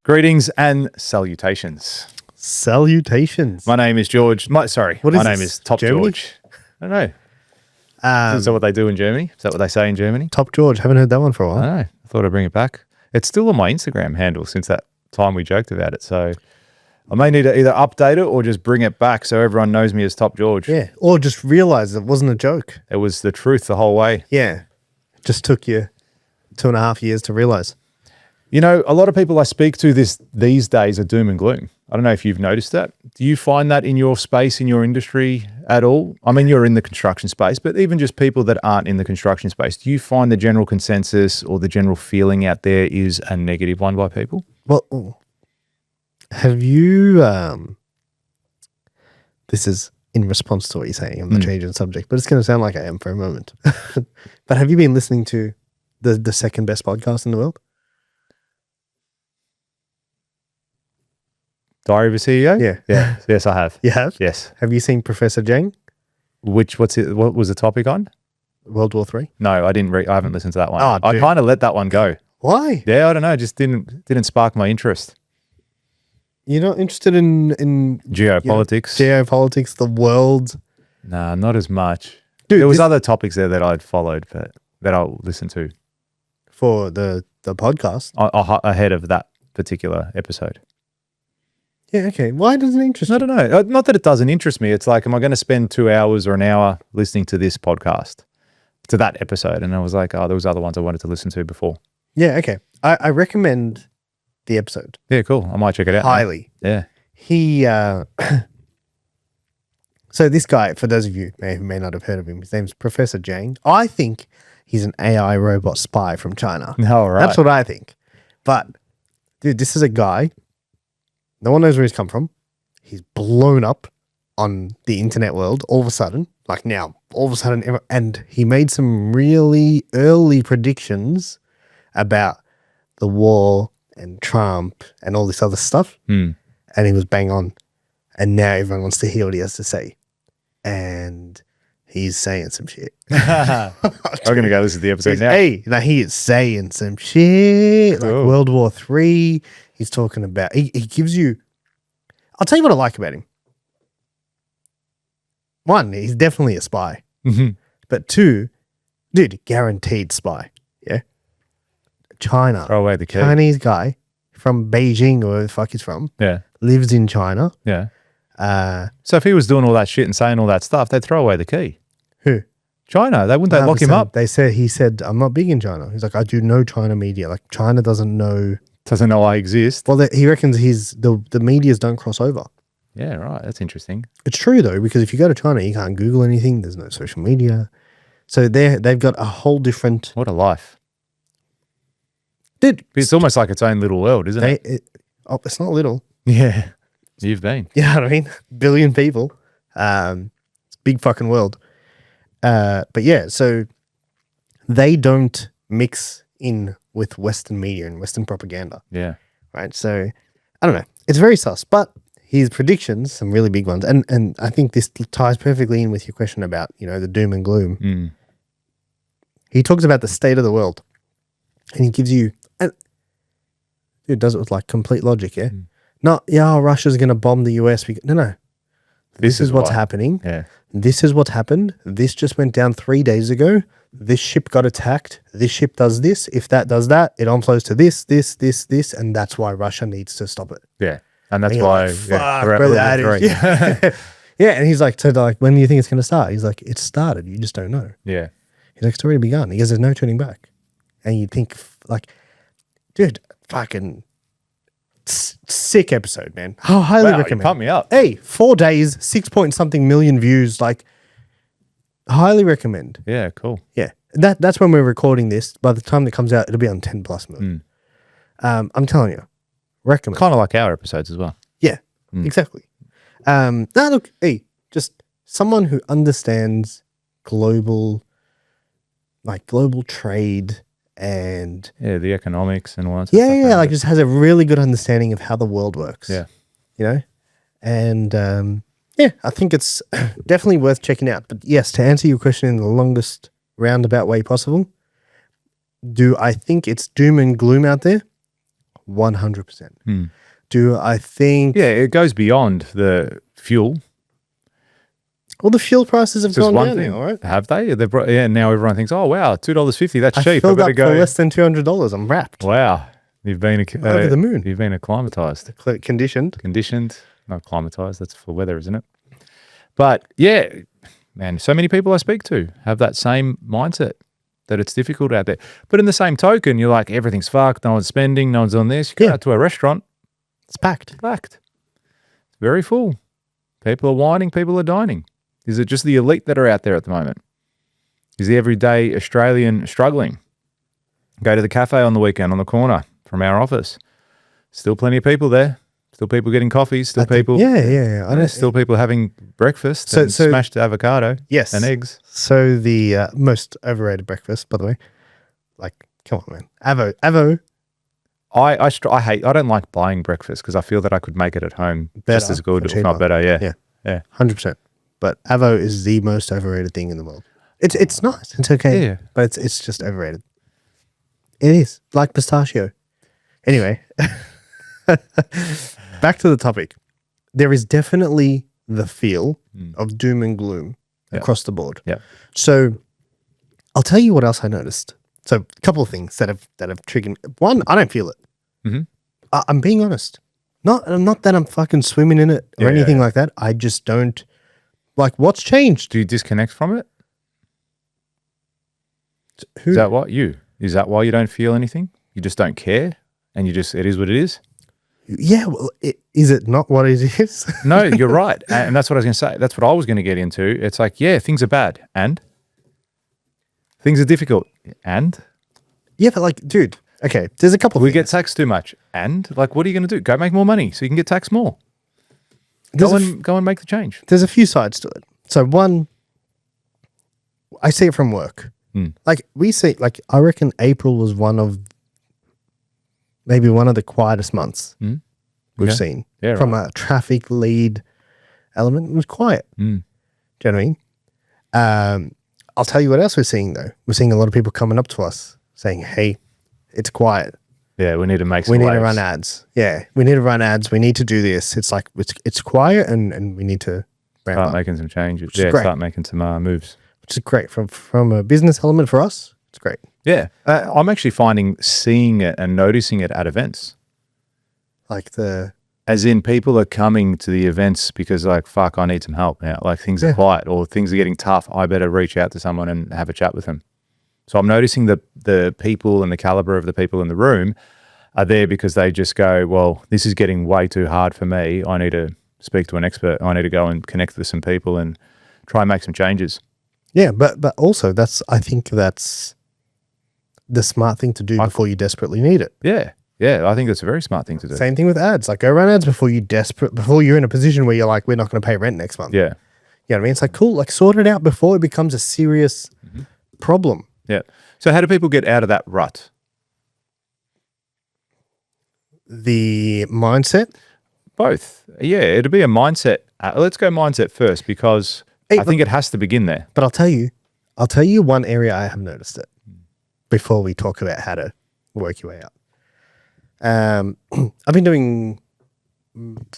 Greetings and salutations. Salutations. My name is George. My name is Top Germany? George. I don't know. Is that what they do in Germany? Is that what they say in Germany? Top George. Haven't heard that one for a I while. don't know. I thought I'd bring it back. It's still on my Instagram handle since that time we joked about it. So I may need to either update it or just bring it back so everyone knows me as Top George. Yeah. Or just realize it wasn't a joke. It was the truth the whole way. Yeah. It just took you 2.5 years to realize. You know, a lot of people I speak to these days are doom and gloom. I don't know if you've noticed that. Do you find that in your space, in your industry at all? I mean, you're in the construction space, but even just people that aren't in the construction space, do you find the general consensus or the general feeling out there is a negative one by people? Well, have you, this is in response to what you're saying. I'm not changing the subject, but it's going to sound like I am for a moment. But have you been listening to the second best podcast in the world? Diary of a CEO? Yeah. Yes, I have. You have? Yes. Have you seen Professor Jang? What was the topic on? World War III? No, I haven't listened to that one. Oh, I dude. kind of let that one go. Why? Yeah, I don't know. It just didn't spark my interest. You're not interested in Geopolitics. geopolitics, the world? Nah, not as much. Dude, There was other topics there that I'd followed, but that I'll listen to for the podcast. ahead of that particular episode. Yeah, okay. Why doesn't it interest I you? don't know. Not that it doesn't interest me. It's like, am I going to spend 2 hours or an hour listening to this podcast, to that episode? And I was like, oh, there was other ones I wanted to listen to before. Yeah, okay. I recommend the episode Yeah, cool. I might check it out. highly. Yeah. He, so this guy, for those of you who may not have heard of him, his name's Professor Jang. I think he's an AI robot spy from China. All right. That's what I think. But, dude, this is a guy. No one knows where he's come from. He's blown up on the internet world all of a sudden, like now, all of a sudden. And he made some really early predictions about the war and Trump and all this other stuff. And he was bang on. And now everyone wants to hear what he has to say. And he's saying some shit. I'm going to go listen to the episode now. Hey, now he is saying some shit. Like Cool. World War III. He's talking about, he gives you, I'll tell you what I like about him. One, he's definitely a spy. But two, dude, guaranteed spy. Yeah. China. Throw away the key. Chinese guy from Beijing or where the fuck he's from, Yeah. lives in China. Yeah. So if he was doing all that shit and saying all that stuff, they'd throw away the key. Who? China. Wouldn't they lock him up? He said, I'm not big in China. He's like, I do no China media. Like China doesn't know. Doesn't know I exist. Well, he reckons the medias don't cross over. Yeah, right. That's interesting. It's true though, because if you go to China, you can't Google anything. There's no social media. So they've got a whole different. What a life. Dude, It's almost like its own little world, isn't it? it's not little. Yeah. You've been. You know what I mean? Billion people. It's a big fucking world. But yeah, so they don't mix in with Western media and Western propaganda, Yeah. right? So I don't know. It's very sus, but his predictions, some really big ones, and I think this ties perfectly in with your question about, the doom and gloom. He talks about the state of the world, and he gives you, and dude does it with like complete logic, yeah? Not, Russia's going to bomb the US. No. This is what's why. happening. Yeah. This is what happened. This just went down 3 days ago. This ship got attacked. This ship does this. If that does that, it unflows to this, and that's why Russia needs to stop it. Yeah. And that's And you're why. like, fuck, yeah, bro, that three. is, yeah. Yeah, and he's like, when do you think it's going to start? He's like, it started. You just don't know. Yeah. He's like, it's already begun. He goes, there's no turning back. And you think, like, dude, fucking sick episode, man. I highly Wow, recommend. you pumped me up. Hey, 4 days, 6 point something million views. Like, highly recommend. Yeah, cool. Yeah, that's when we're recording this. By the time it comes out, it'll be on 10 plus million. I'm telling you, recommend. Kind of like our episodes as well. Yeah, exactly. Look, hey, just someone who understands global trade and Yeah, the economics and all that. like just has a really good understanding of how the world works. Yeah. And I think it's definitely worth checking out. But yes, to answer your question in the longest roundabout way possible, do I think it's doom and gloom out there? 100%. Do I think? Yeah, it goes beyond the fuel. Well, the fuel prices have Just gone one down thing, now, right? have they? Now everyone thinks, oh wow, $2.50, that's I cheap. filled up better for less than $200. I'm wrapped. Wow, you've been Over the moon. You've been acclimatized, Conditioned. not acclimatized. That's for weather, isn't it? But yeah, man, so many people I speak to have that same mindset that it's difficult out there. But in the same token, you're like, everything's fucked. No one's spending. No one's on this. You go out to a restaurant, It's packed. packed. It's very full. People are whining. People are dining. Is it just the elite that are out there at the moment? Is the everyday Australian struggling? Go to the cafe on the weekend on the corner from our office. Still plenty of people there. Still people getting coffees. Still people. Yeah. I don't. Still people having breakfast and So- smashed avocado Yes. and eggs. So the most overrated breakfast, by the way. Like, come on, man. Avo. I don't like buying breakfast because I feel that I could make it at home just Better as good, for if not cheaper. better. Yeah. 100%. But Avo is the most overrated thing in the world. It's nice. It's okay. Yeah. But it's just overrated. It is. Like pistachio. Anyway. Back to the topic. There is definitely the feel of doom and gloom across the board. Yeah. So I'll tell you what else I noticed. So a couple of things that have triggered. One, I don't feel it. Mhm. I'm being honest. Not that I'm fucking swimming in it or anything like that. I just don't. Like, what's changed? Do you disconnect from it? Who? Is that what you? Is that why you don't feel anything? You just don't care, and it is what it is. Yeah. Well, is it not what it is? No, you're right, and that's what I was going to say. That's what I was going to get into. It's like, yeah, things are bad, and things are difficult, and Yeah, but like, dude. Okay, there's a couple. we get taxed too much, and like, what are you going to do? Go make more money so you can get taxed more. Go and make the change. There's a few sides to it. So one, I see it from work. Like we see, like I reckon April was maybe one of the quietest months we've seen. Yeah, from a traffic lead element. It was quiet. Do you know what I mean? I'll tell you what else we're seeing though. We're seeing a lot of people coming up to us saying, "Hey, it's quiet. Yeah, we need to make some We need to waves. run ads. Yeah, we need to run ads. We need to do this. It's like it's quiet, and we need to ramp Start up, making some changes. is great. Start making some moves. which is great from a business element for us. It's great. Yeah, I'm actually seeing it and noticing it at events. Like As in, people are coming to the events because, like, fuck, I need some help now. Like, things are quiet or things are getting tough. I better reach out to someone and have a chat with them. So I'm noticing that the people and the caliber of the people in the room are there because they just go, well, this is getting way too hard for me. I need to speak to an expert. I need to go and connect with some people and try and make some changes. yeah, but also I think that's the smart thing to do before you desperately need it. Yeah. Yeah, I think that's a very smart thing to do. Same thing with ads. Like, go run ads before you're in a position where you're like, we're not going to pay rent next month. Yeah. You know what I mean? It's like, cool, like sort it out before it becomes a serious problem. Yeah. So how do people get out of that rut? The mindset. Both. Yeah, it'll be a mindset. Let's go mindset first because Hey, I think it has to begin there. But I'll tell you one area I have noticed it before we talk about how to work your way out. I've been doing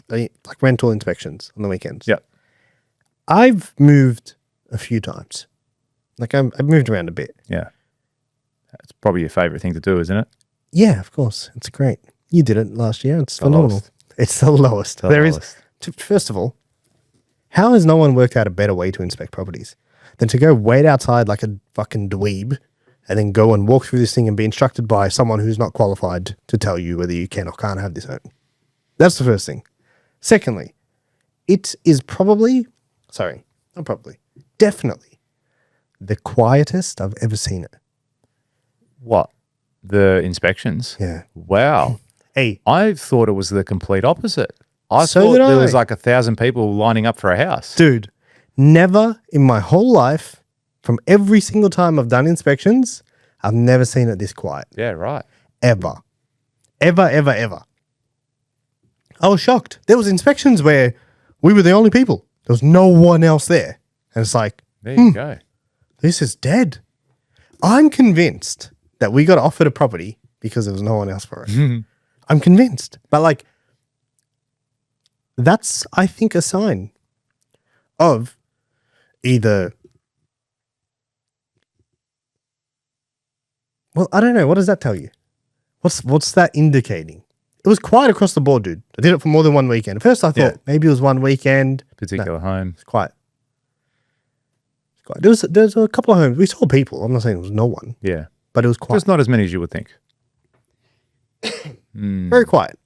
like rental inspections on the weekends. Yeah. I've moved a few times. Like I've moved around a bit. Yeah. That's probably your favorite thing to do, isn't it? Yeah, of course. It's great. You did it last year. It's The phenomenal. lowest. It's the lowest. The There lowest. is, first of all, how has no one worked out a better way to inspect properties than to go wait outside like a fucking dweeb and then go and walk through this thing and be instructed by someone who's not qualified to tell you whether you can or can't have this open? That's the first thing. Secondly, it is definitely the quietest I've ever seen it. What? The inspections? Yeah. Wow. Hey, I thought it was the complete opposite. I So thought did there I. was like 1,000 people lining up for a house. dude, never in my whole life, from every single time I've done inspections, I've never seen it this quiet. Yeah, right. Ever. Ever. I was shocked. There was inspections where we were the only people. There was no one else there. And it's like, There you go. this is dead. I'm convinced that we got offered a property because there was no one else for it. I'm convinced. But like, that's, I think, a sign of either, well, I don't know. What does that tell you? What's that indicating? It was quiet across the board, dude. I did it for more than one weekend. At first, I thought maybe it was one weekend. Particular home. It's quiet. There's a couple of homes. We saw people. I'm not saying it was no one. Yeah. But it was quiet. Just not as many as you would think. Very quiet.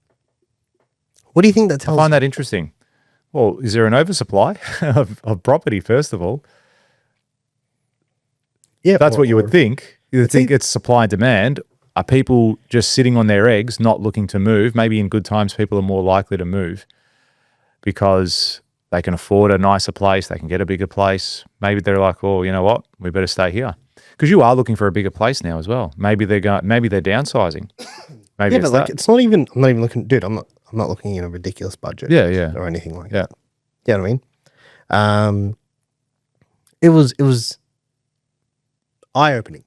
What do you think that tells I find that interesting. Well, is there an oversupply of property, first of all? Yeah. That's what you would think. You would think it's supply and demand. Are people just sitting on their eggs, not looking to move? Maybe in good times, people are more likely to move because they can afford a nicer place. They can get a bigger place. Maybe they're like, oh, you know what? We better stay here. Because you are looking for a bigger place now as well. Maybe they're downsizing. Maybe but like it's not even. I'm not even looking, dude. I'm not looking in a ridiculous budget. Yeah. Or anything like that. You know what I mean? It was eye opening.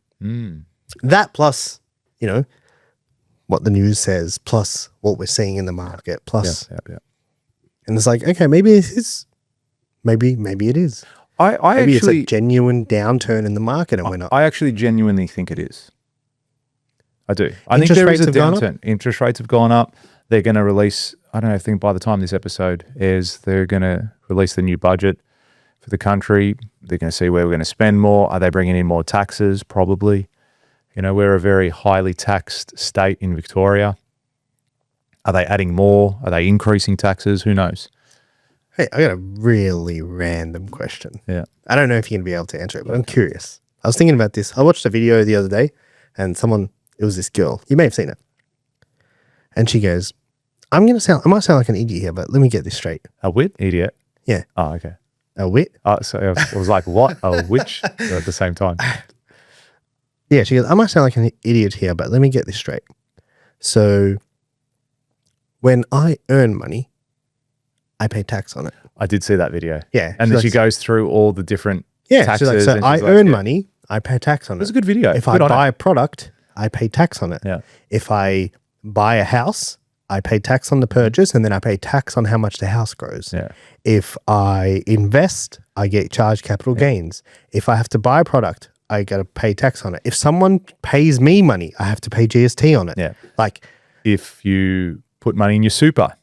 That plus, you know, what the news says, plus what we're seeing in the market, plus, and it's like, okay, maybe it is. Maybe it is. Maybe actually, it's a actually genuine downturn in the market, and we're not. I actually genuinely think it is. I do. I think there is a downturn. Interest rates have gone up. They're going to release, I don't know, I think by the time this episode airs, they're going to release the new budget for the country. They're going to see where we're going to spend more. Are they bringing in more taxes? Probably. You know, we're a very highly taxed state in Victoria. Are they adding more? Are they increasing taxes? Who knows? Hey, I got a really random question. Yeah. I don't know if you're going to be able to answer it, but I'm curious. I was thinking about this. I watched a video the other day, and it was this girl. You may have seen it. And she goes, I might sound like an idiot here, but let me get this straight. A wit? Idiot? Yeah. Oh, okay. A wit? So I was like, what? A witch? At the same time. Yeah, she goes, I might sound like an idiot here, but let me get this straight. So when I earn money, I pay tax on it. I did see that video. Yeah. And then she goes through all the different taxes. She's like, so I earn money, I pay tax on it. It was a good video. If I buy a product, I pay tax on it. Yeah. If I buy a house, I pay tax on the purchase, and then I pay tax on how much the house grows. Yeah. If I invest, I get charged capital gains. If I have to buy a product, I got to pay tax on it. If someone pays me money, I have to pay GST on it. Yeah. Like if you put money in your super,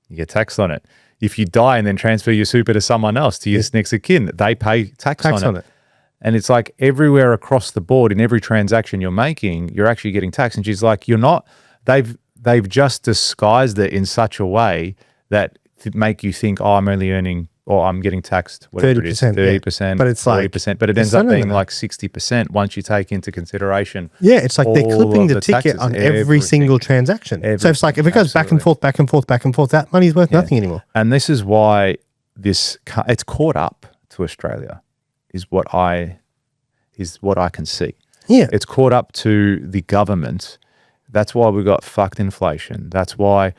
you get taxed on it. If you die and then transfer your super to someone else, to your next of kin, they pay tax on it. And it's like everywhere across the board, in every transaction you're making, you're actually getting taxed. And she's like, you're not. They've just disguised it in such a way that make you think, oh, I'm only earning, or I'm getting taxed, whatever 30%, 30%, but it's 40%, like, but it ends up being like 60% once you take into consideration. Yeah, it's like they're clipping the ticket on every single transaction. So it's like if it goes back and forth, that money's worth nothing anymore. And this is why it's caught up to Australia, is what I can see. Yeah, it's caught up to the government. That's why we got fucked inflation. That's why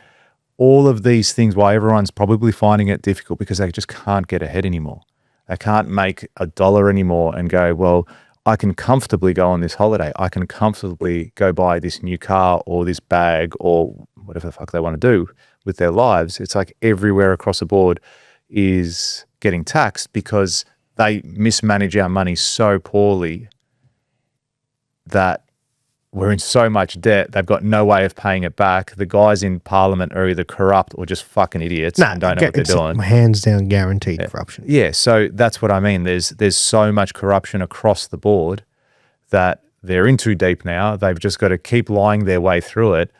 all of these things, why everyone's probably finding it difficult, because they just can't get ahead anymore. They can't make $1 anymore and go, well, I can comfortably go on this holiday. I can comfortably go buy this new car or this bag or whatever the fuck they want to do with their lives. It's like everywhere across the board is getting taxed because they mismanage our money so poorly that we're in so much debt, they've got no way of paying it back. The guys in Parliament are either corrupt or just fucking idiots and don't know what they're doing. Hands down guaranteed corruption. Yeah, so that's what I mean. There's so much corruption across the board that they're in too deep now. They've just got to keep lying their way through it.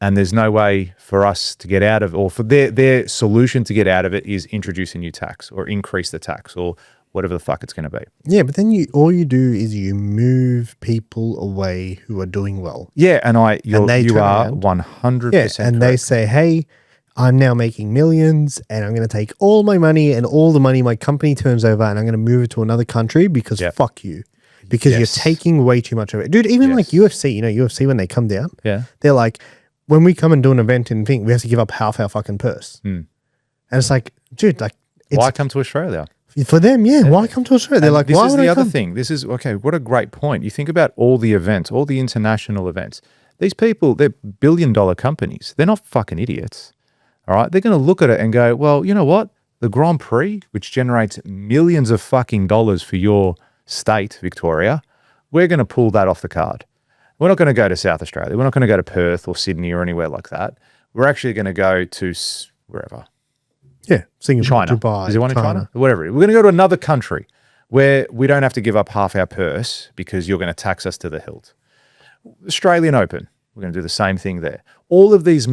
And there's no way for us to get out of, or for their solution to get out of it is introduce a new tax or increase the tax or whatever the fuck it's going to be. Yeah, but then all you do is you move people away who are doing well. Yeah, and you are 100% Yeah, and they say, hey, I'm now making millions and I'm going to take all my money and all the money my company turns over and I'm going to move it to another country because fuck you. Because you're taking way too much of it. Dude, even like UFC, UFC when they come down, they're like, when we come and do an event and think, we have to give up half our fucking purse. And it's like, dude, like... Why come to Australia? For them, why come to Australia? They're like, this why is would the I other come? thing. This is, okay, what a great point. You think about all the events, all the international events. These people, they're billion-dollar companies. They're not fucking idiots. All right? They're going to look at it and go, well, you know what? The Grand Prix, which generates millions of fucking dollars for your state, Victoria, we're going to pull that off the card. We're not going to go to South Australia. We're not going to go to Perth or Sydney or anywhere like that. We're actually going to go to wherever. Yeah, Singapore, China. Dubai, Is there one in China? Whatever. We're going to go to another country where we don't have to give up half our purse because you're going to tax us to the hilt. Australian Open. We're going to do the same thing there. All of these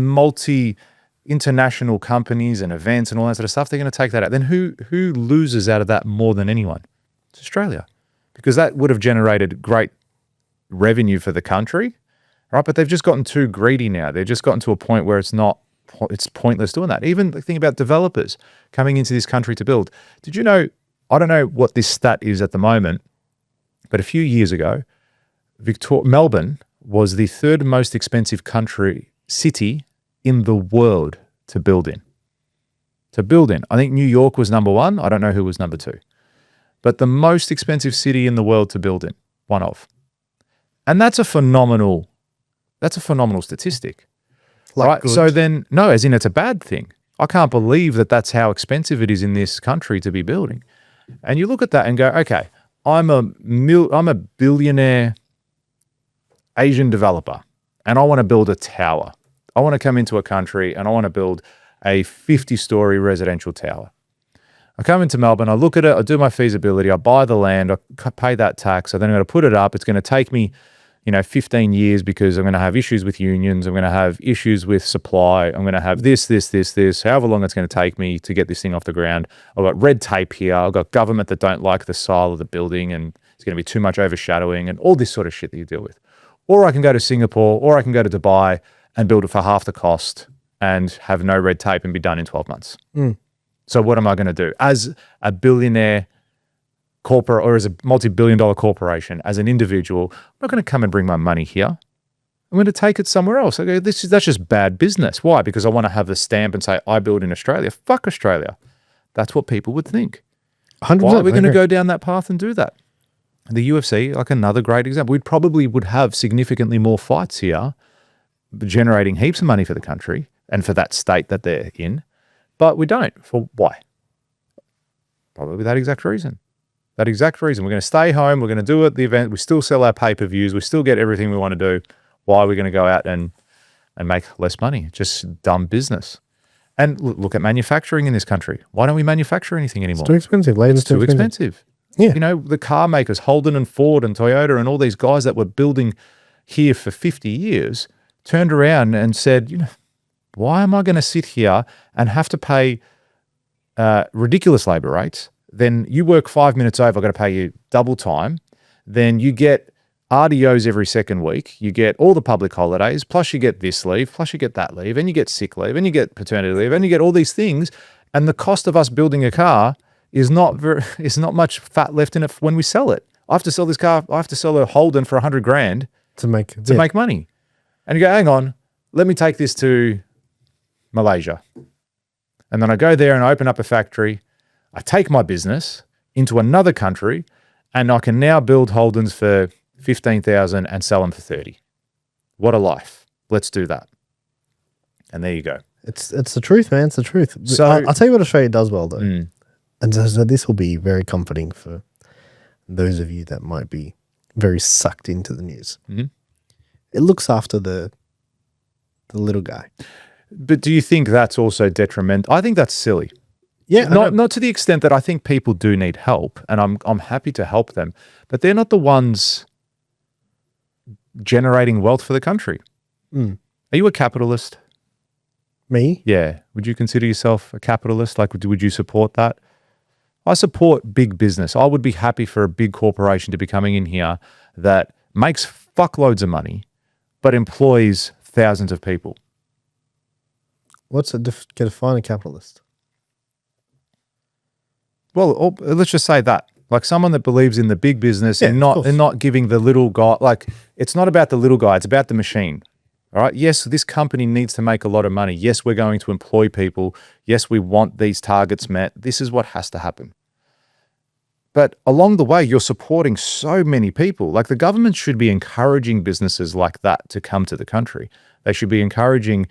international companies and events and all that sort of stuff, they're going to take that out. Then who loses out of that more than anyone? It's Australia, because that would have generated great revenue for the country, right? But they've just gotten too greedy now. They've just gotten to a point where it's pointless doing that. Even the thing about developers coming into this country to build. Did you know, I don't know what this stat is at the moment, but a few years ago, Melbourne was the third most expensive city in the world to build in. I think New York was number one. I don't know who was number two. But the most expensive city in the world to build in, one of. And that's a phenomenal statistic. Right? Good. So then, no, as in it's a bad thing. I can't believe that that's how expensive it is in this country to be building. And you look at that and go, okay, I'm a billionaire Asian developer and I want to build a tower. I want to come into a country and I want to build a 50-story residential tower. I come into Melbourne, I look at it, I do my feasibility, I buy the land, I pay that tax, so then I'm going to put it up. It's going to take me 15 years because I'm going to have issues with unions. I'm going to have issues with supply. I'm going to have this, however long it's going to take me to get this thing off the ground. I've got red tape here. I've got government that don't like the style of the building and it's going to be too much overshadowing and all this sort of shit that you deal with. Or I can go to Singapore or I can go to Dubai and build it for half the cost and have no red tape and be done in 12 months. So what am I going to do? As a billionaire corporate or as a multi-billion-dollar corporation, as an individual, I'm not going to come and bring my money here. I'm going to take it somewhere else. I go, that's just bad business. Why? Because I want to have a stamp and say, I build in Australia. Fuck Australia. That's what people would think. 100%. Why are we going to go down that path and do that? The UFC, like another great example. We probably would have significantly more fights here, generating heaps of money for the country and for that state that they're in. But we don't. For why? Probably that exact reason. We're going to stay home. We're going to do it, the event. We still sell our pay-per-views. We still get everything we want to do. Why are we going to go out and make less money? Just dumb business. And look at manufacturing in this country. Why don't we manufacture anything anymore? It's too expensive. Labor's It's too expensive. Yeah. The car makers, Holden and Ford and Toyota and all these guys that were building here for 50 years turned around and said, why am I going to sit here and have to pay ridiculous labor rates? Then you work 5 minutes over, I've got to pay you double time. Then you get RDOs every second week. You get all the public holidays, plus you get this leave, plus you get that leave, and you get sick leave, and you get paternity leave, and you get all these things. And the cost of us building a car is not much fat left in it when we sell it. I have to sell this car. I have to sell a Holden for $100,000 to make make money. And you go, hang on, let me take this to Malaysia. And then I go there and I open up a factory. I take my business into another country and I can now build Holdens for $15,000 and sell them for $30,000. What a life. Let's do that. And there you go. It's the truth, man. It's the truth. So I'll tell you what Australia does well, though. And so this will be very comforting for those of you that might be very sucked into the news. It looks after the little guy. But do you think that's also detrimental? I think that's silly. Yeah, not to the extent that I think people do need help, and I'm happy to help them, but they're not the ones generating wealth for the country. Are you a capitalist? Me? Yeah. Would you consider yourself a capitalist? Like, would you support that? I support big business. I would be happy for a big corporation to be coming in here that makes fuckloads of money, but employs thousands of people. What's it define a capitalist? Well, let's just say that. Like someone that believes in the big business and not giving the little guy, like it's not about the little guy, it's about the machine. All right. Yes, this company needs to make a lot of money. Yes, we're going to employ people. Yes, we want these targets met. This is what has to happen. But along the way, you're supporting so many people. Like the government should be encouraging businesses like that to come to the country. They should be encouraging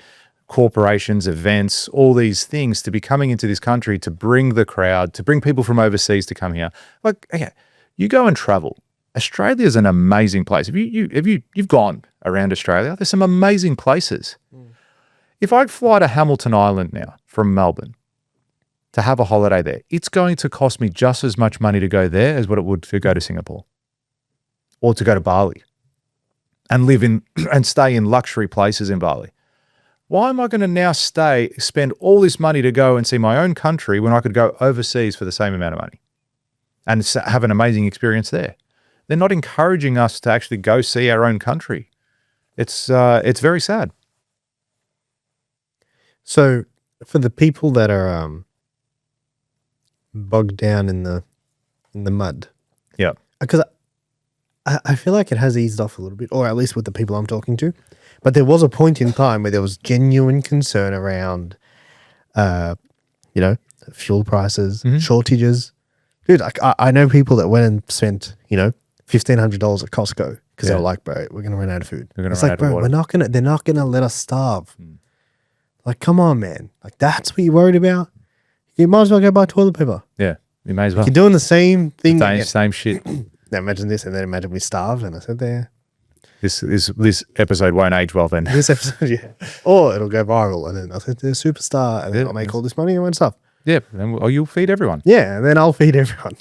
corporations, events, all these things to be coming into this country to bring the crowd, to bring people from overseas to come here. Like, okay, you go and travel. Australia is an amazing place. If you've gone around Australia, there's some amazing places. If I fly to Hamilton Island now from Melbourne to have a holiday there, it's going to cost me just as much money to go there as what it would to go to Singapore or to go to Bali and live in and stay in luxury places in Bali. Why am I going to now spend all this money to go and see my own country when I could go overseas for the same amount of money and have an amazing experience there? They're not encouraging us to actually go see our own country. It's very sad. So for the people that are bogged down in the mud, Yeah. because I feel like it has eased off a little bit, or at least with the people I'm talking to. But there was a point in time where there was genuine concern around, fuel prices, shortages. Dude, I know people that went and spent, $1,500 at Costco because they were like, bro, we're gonna run out of food. It's like, bro, they're not gonna let us starve. Like, come on, man. Like, that's what you're worried about. You might as well go buy toilet paper. Yeah, you may as well. You're doing the same thing. Same shit. Now imagine this, and then imagine we starved, and I said there. This episode won't age well then. This episode, yeah. Or it'll go viral, and then I'll say they're a superstar, and then I'll make all this money and stuff. Yeah, then you'll feed everyone. Yeah, and then I'll feed everyone.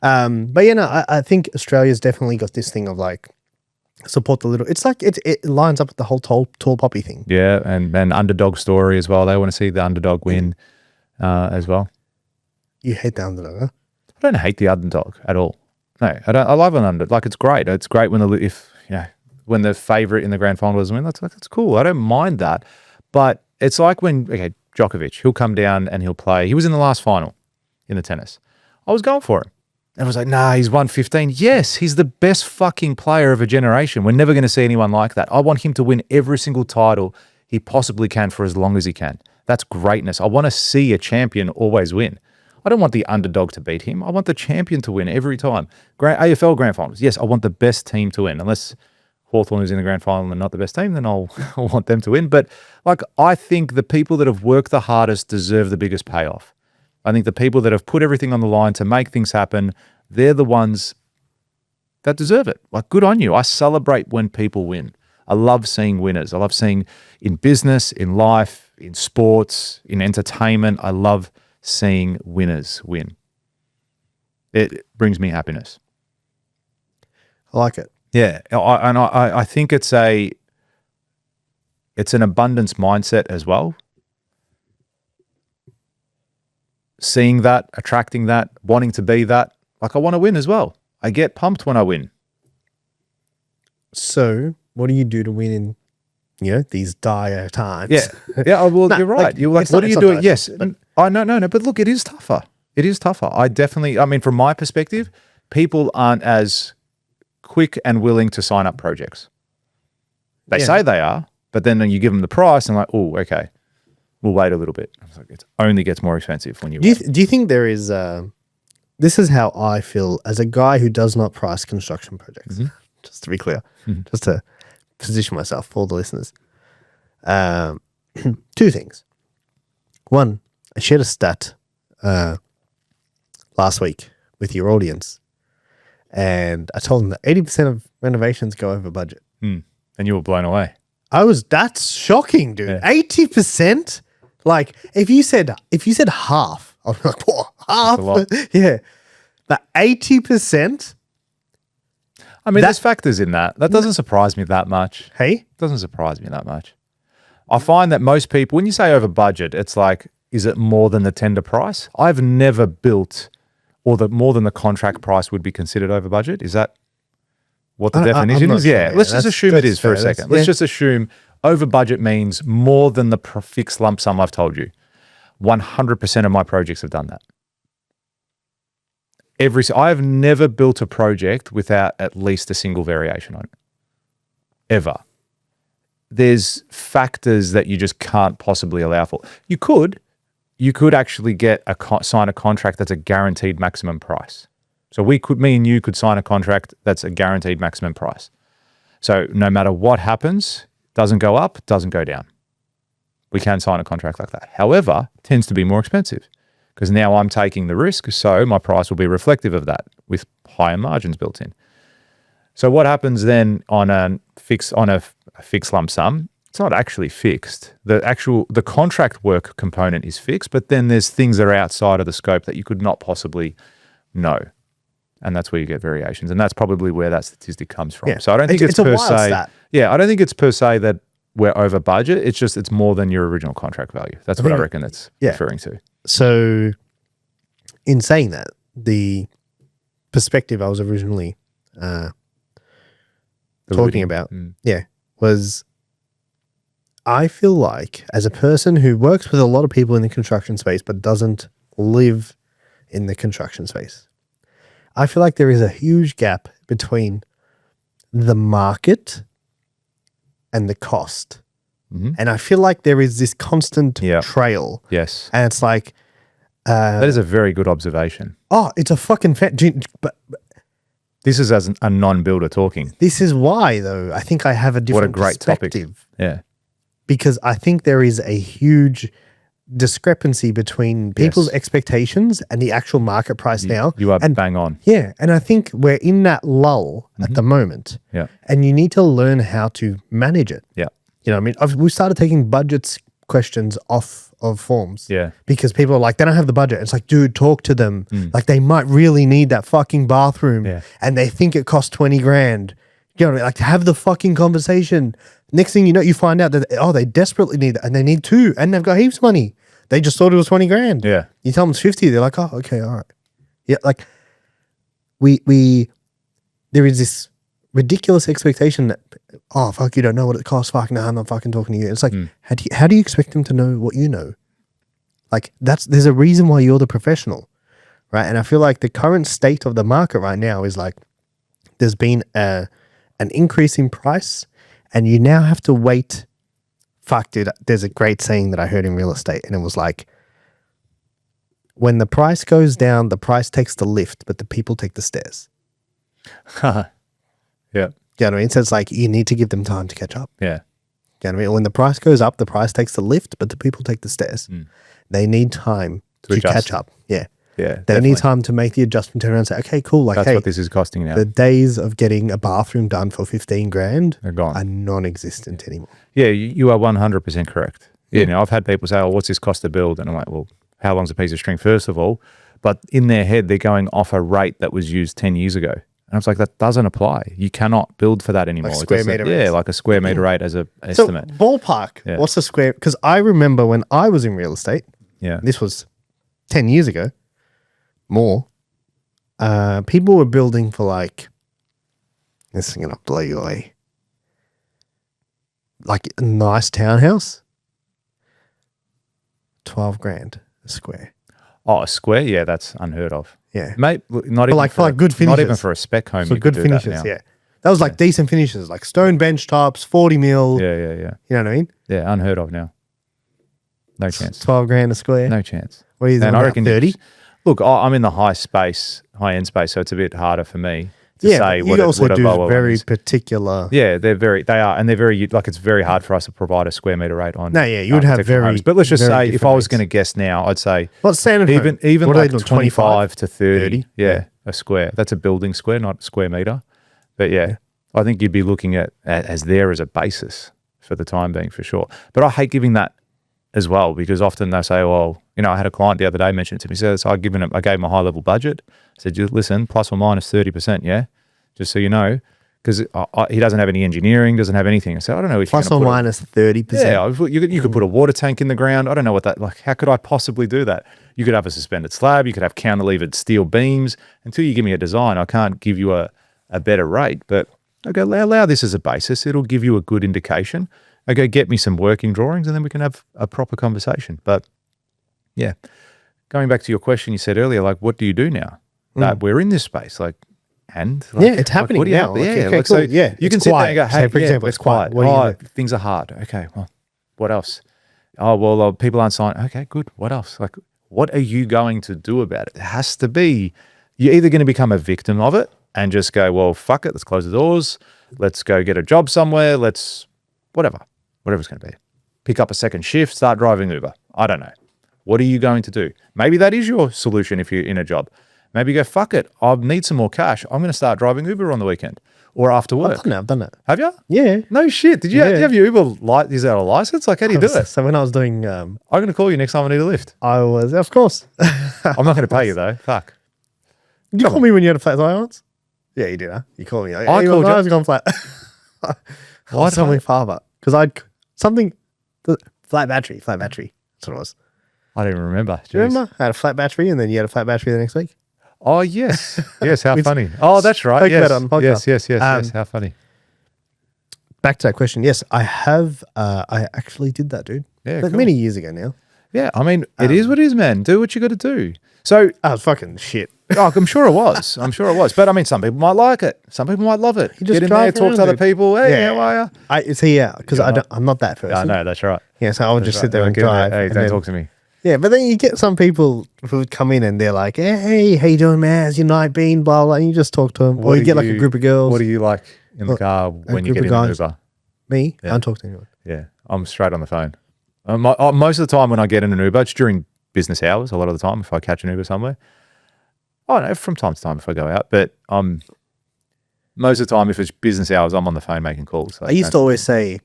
But I think Australia's definitely got this thing of like support the little. It's like it lines up with the whole tall poppy thing. Yeah, and underdog story as well. They want to see the underdog win as well. You hate the underdog, huh? I don't hate the underdog at all. No, I don't. I love an underdog. Like, it's great. It's great when when the favorite in the grand final doesn't win. That's cool. I don't mind that. But it's like when Djokovic, he'll come down and he'll play. He was in the last final in the tennis. I was going for him. And I was like, nah, he's won 15. Yes, he's the best fucking player of a generation. We're never going to see anyone like that. I want him to win every single title he possibly can for as long as he can. That's greatness. I want to see a champion always win. I don't want the underdog to beat him. I want the champion to win every time. AFL grand finals. Yes, I want the best team to win. Unless Hawthorn is in the grand final and not the best team, then I'll want them to win. But like, I think the people that have worked the hardest deserve the biggest payoff. I think the people that have put everything on the line to make things happen, they're the ones that deserve it. Like, good on you. I celebrate when people win. I love seeing winners. I love seeing in business, in life, in sports, in entertainment. I love seeing winners win. It brings me happiness. I like it. Yeah, I think it's an abundance mindset as well. Seeing that, attracting that, wanting to be that. Like, I want to win as well. I get pumped when I win. So, what do you do to win in, these dire times? Yeah. Well, you're right. Like, you're like, what are you doing? Yes. No. But look, it is tougher. It is tougher. From my perspective, people aren't as quick and willing to sign up projects. They say they are, but then you give them the price and like, oh, okay, we'll wait a little bit. It's like, it only gets more expensive when you wait. Do you think there is this is how I feel as a guy who does not price construction projects, just to be clear, just to position myself for the listeners. Two things. One, I shared a stat last week with your audience, and I told them that 80% of renovations go over budget. And you were blown away. That's shocking, dude. Yeah. 80%? Like, if you said half, I was like, what? Half? That's a lot. Yeah. But 80%? I mean, there's factors in that. That doesn't surprise me that much. Hey? It doesn't surprise me that much. I find that most people, when you say over budget, it's like, is it more than the tender price? I've never built, or more than the contract price would be considered over budget. Is that what the definition is? Yeah. Let's just assume it is for a second. Let's just assume over budget means more than the fixed lump sum I've told you. 100% of my projects have done that. I have never built a project without at least a single variation on it. Ever. There's factors that you just can't possibly allow for. You could actually sign a contract that's a guaranteed maximum price. So me and you could sign a contract that's a guaranteed maximum price. So no matter what happens, doesn't go up, doesn't go down. We can sign a contract like that. However, it tends to be more expensive because now I'm taking the risk, so my price will be reflective of that with higher margins built in. So what happens then on a fixed lump sum? It's not actually fixed. The contract work component is fixed, but then there's things that are outside of the scope that you could not possibly know. And that's where you get variations. And that's probably where that statistic comes from. Yeah. So I don't think it's per a wild se. stat. Yeah, I don't think it's per se that we're over budget. It's just it's more than your original contract value. That's what I reckon it's referring to. So in saying that, the perspective I was originally talking about, was I feel like as a person who works with a lot of people in the construction space but doesn't live in the construction space, I feel like there is a huge gap between the market and the cost. Mm-hmm. And I feel like there is this constant trail. Yes. And it's like... that is a very good observation. Oh, it's a fucking... But this is as a non-builder talking. this is why, though, I think I have a different What a great topic. perspective. Yeah. Because I think there is a huge discrepancy between people's expectations and the actual market price now. You are bang on. Yeah. And I think we're in that lull at the moment. Yeah. And you need to learn how to manage it. Yeah. You know what I mean? We started taking budgets questions off of forms. Yeah. Because people are like, they don't have the budget. It's like, dude, talk to them. Like they might really need that fucking bathroom and they think it costs 20 grand. You know what I mean? Like to have the fucking conversation. Next thing you know, you find out that, they desperately need it and they need 2 and they've got heaps of money. They just thought it was 20 grand. Yeah. You tell them it's 50. They're like, oh, okay, all right. Yeah. Like there is this ridiculous expectation that, oh, fuck, you don't know what it costs. Fuck, no, I'm not fucking talking to you. It's like, how do you expect them to know what you know? Like there's a reason why you're the professional, right? And I feel like the current state of the market right now is like, there's been an increase in price and you now have to wait. Fuck, dude, there's a great saying that I heard in real estate and it was like, when the price goes down, the price takes the lift, but the people take the stairs. Yeah. You know what I mean? So it's like, you need to give them time to catch up. Yeah. You know what I mean? When the price goes up, the price takes the lift, but the people take the stairs. They need time to catch up. Yeah. Yeah. They definitely. need time to make the adjustment, turn around and say, okay, cool. Like, That's hey, what this is costing now. the days of getting a bathroom done for 15 grand They're gone. are non-existent anymore. Yeah, you are 100% correct. You know, I've had people say, oh, what's this cost to build? And I'm like, well, how long's a piece of string, first of all? But in their head, they're going off a rate that was used 10 years ago. And I was like, that doesn't apply. You cannot build for that anymore. Like square meter rates. Yeah, like a square meter rate as an So estimate. ballpark, what's the square? Because I remember when I was in real estate, Yeah. this was 10 years ago, more, people were building for like, this is going to blow you away, like a nice townhouse, 12 grand a square. Oh, a square? Yeah, that's unheard of. Yeah. Mate, not even for like good Not finishes. even for a spec home. For you good could do that finishes, now. yeah. That was like decent finishes, like stone bench tops, 40 mil. Yeah. You know what I mean? Yeah, unheard of now. No chance. 12 grand a square. No chance. What are you And I reckon 30? Look, I'm in the high-end space, so it's a bit harder for me to Yeah, say but what you also what a do lower very is. particular. Yeah, they are, and they're very, like, it's very hard for us to provide a square meter rate on. No, yeah, you would have architectural very, homes. But let's just very say, if different I was rates. going to guess now, I'd say What's standard home? even What are like they doing, 25 to 30. 30? Yeah, a square. That's a building square, not square meter. But yeah, I think you'd be looking at as there as a basis for the time being, for sure. But I hate giving that as well, because often they say, well, you know, I had a client the other day mention it to me. So I gave him a high level budget. I said, listen, plus or minus 30%, yeah, just so you know, because he doesn't have any engineering, doesn't have anything. I said, I don't know if Plus you're or gonna minus 30%. Yeah, you could put a water tank in the ground. I don't know what that, like, how could I possibly do that? You could have a suspended slab, you could have cantilevered steel beams. Until you give me a design, I can't give you a better rate. But I go, allow this as a basis. It'll give you a good indication. I go, get me some working drawings and then we can have a proper conversation. But yeah, going back to your question you said earlier, like, what do you do now that we're in this space? Like, and like, Yeah, it's happening what do you now. have? Like, Yeah, okay, like, cool. so Yeah, you it's can sit there and go, quiet. hey, Say, for example, it's quiet. What do you do? Things are hard. Okay, well, what else? Oh, well, people aren't signing. Okay, good. What else? Like, what are you going to do about it? It has to be you're either going to become a victim of it and just go, well, fuck it, let's close the doors. Let's go get a job somewhere. Let's whatever it's going to be. Pick up a second shift, start driving Uber. I don't know. What are you going to do? Maybe that is your solution if you're in a job. Maybe you go, fuck it, I need some more cash. I'm going to start driving Uber on the weekend or after work. I've done it. Have you? Yeah. No shit. Did you have your Uber is that a license? Like, how do you do it? So when I was doing, I'm going to call you next time I need a lift. I was, of course. I'm not going to pay you though. Fuck. Did you call me when you had a flat tire once? Yeah, you did, huh? You called me. Like, I called you. I was gone flat. What? Something farther. Because flat battery. That's what it was. I don't even remember. Do you remember? I had a flat battery and then you had a flat battery the next week. Oh, yes. Yes, how funny. Oh, that's right. Spoke Yes. about it on the podcast. Yes. How funny. Back to that question. Yes, I have. I actually did that, dude. Yeah, But cool. many years ago now. Yeah, I mean, it is what it is, man. Do what you got to do. So, I was fucking shit. I'm sure it was. But I mean, some people might like it. Some people might love it. You just Get in there, drive talk to around, other dude. people. Hey, Yeah. how are you? Because I'm not that person. I know, that's right. Yeah, so I would just sit there and Get in drive. Hey, and don't then- talk to me. Yeah, but then you get some people who would come in and they're like, hey, how you doing, man? How's your night been? Blah, blah. And you just talk to them. Or you get like a group of girls. What do you like in the car when you group get of in an guys. Uber? Me? Yeah. I don't talk to anyone. Yeah, I'm straight on the phone. Most of the time when I get in an Uber, it's during business hours. A lot of the time, if I catch an Uber somewhere. Oh no, from time to time if I go out, but most of the time if it's business hours, I'm on the phone making calls. I used to always say,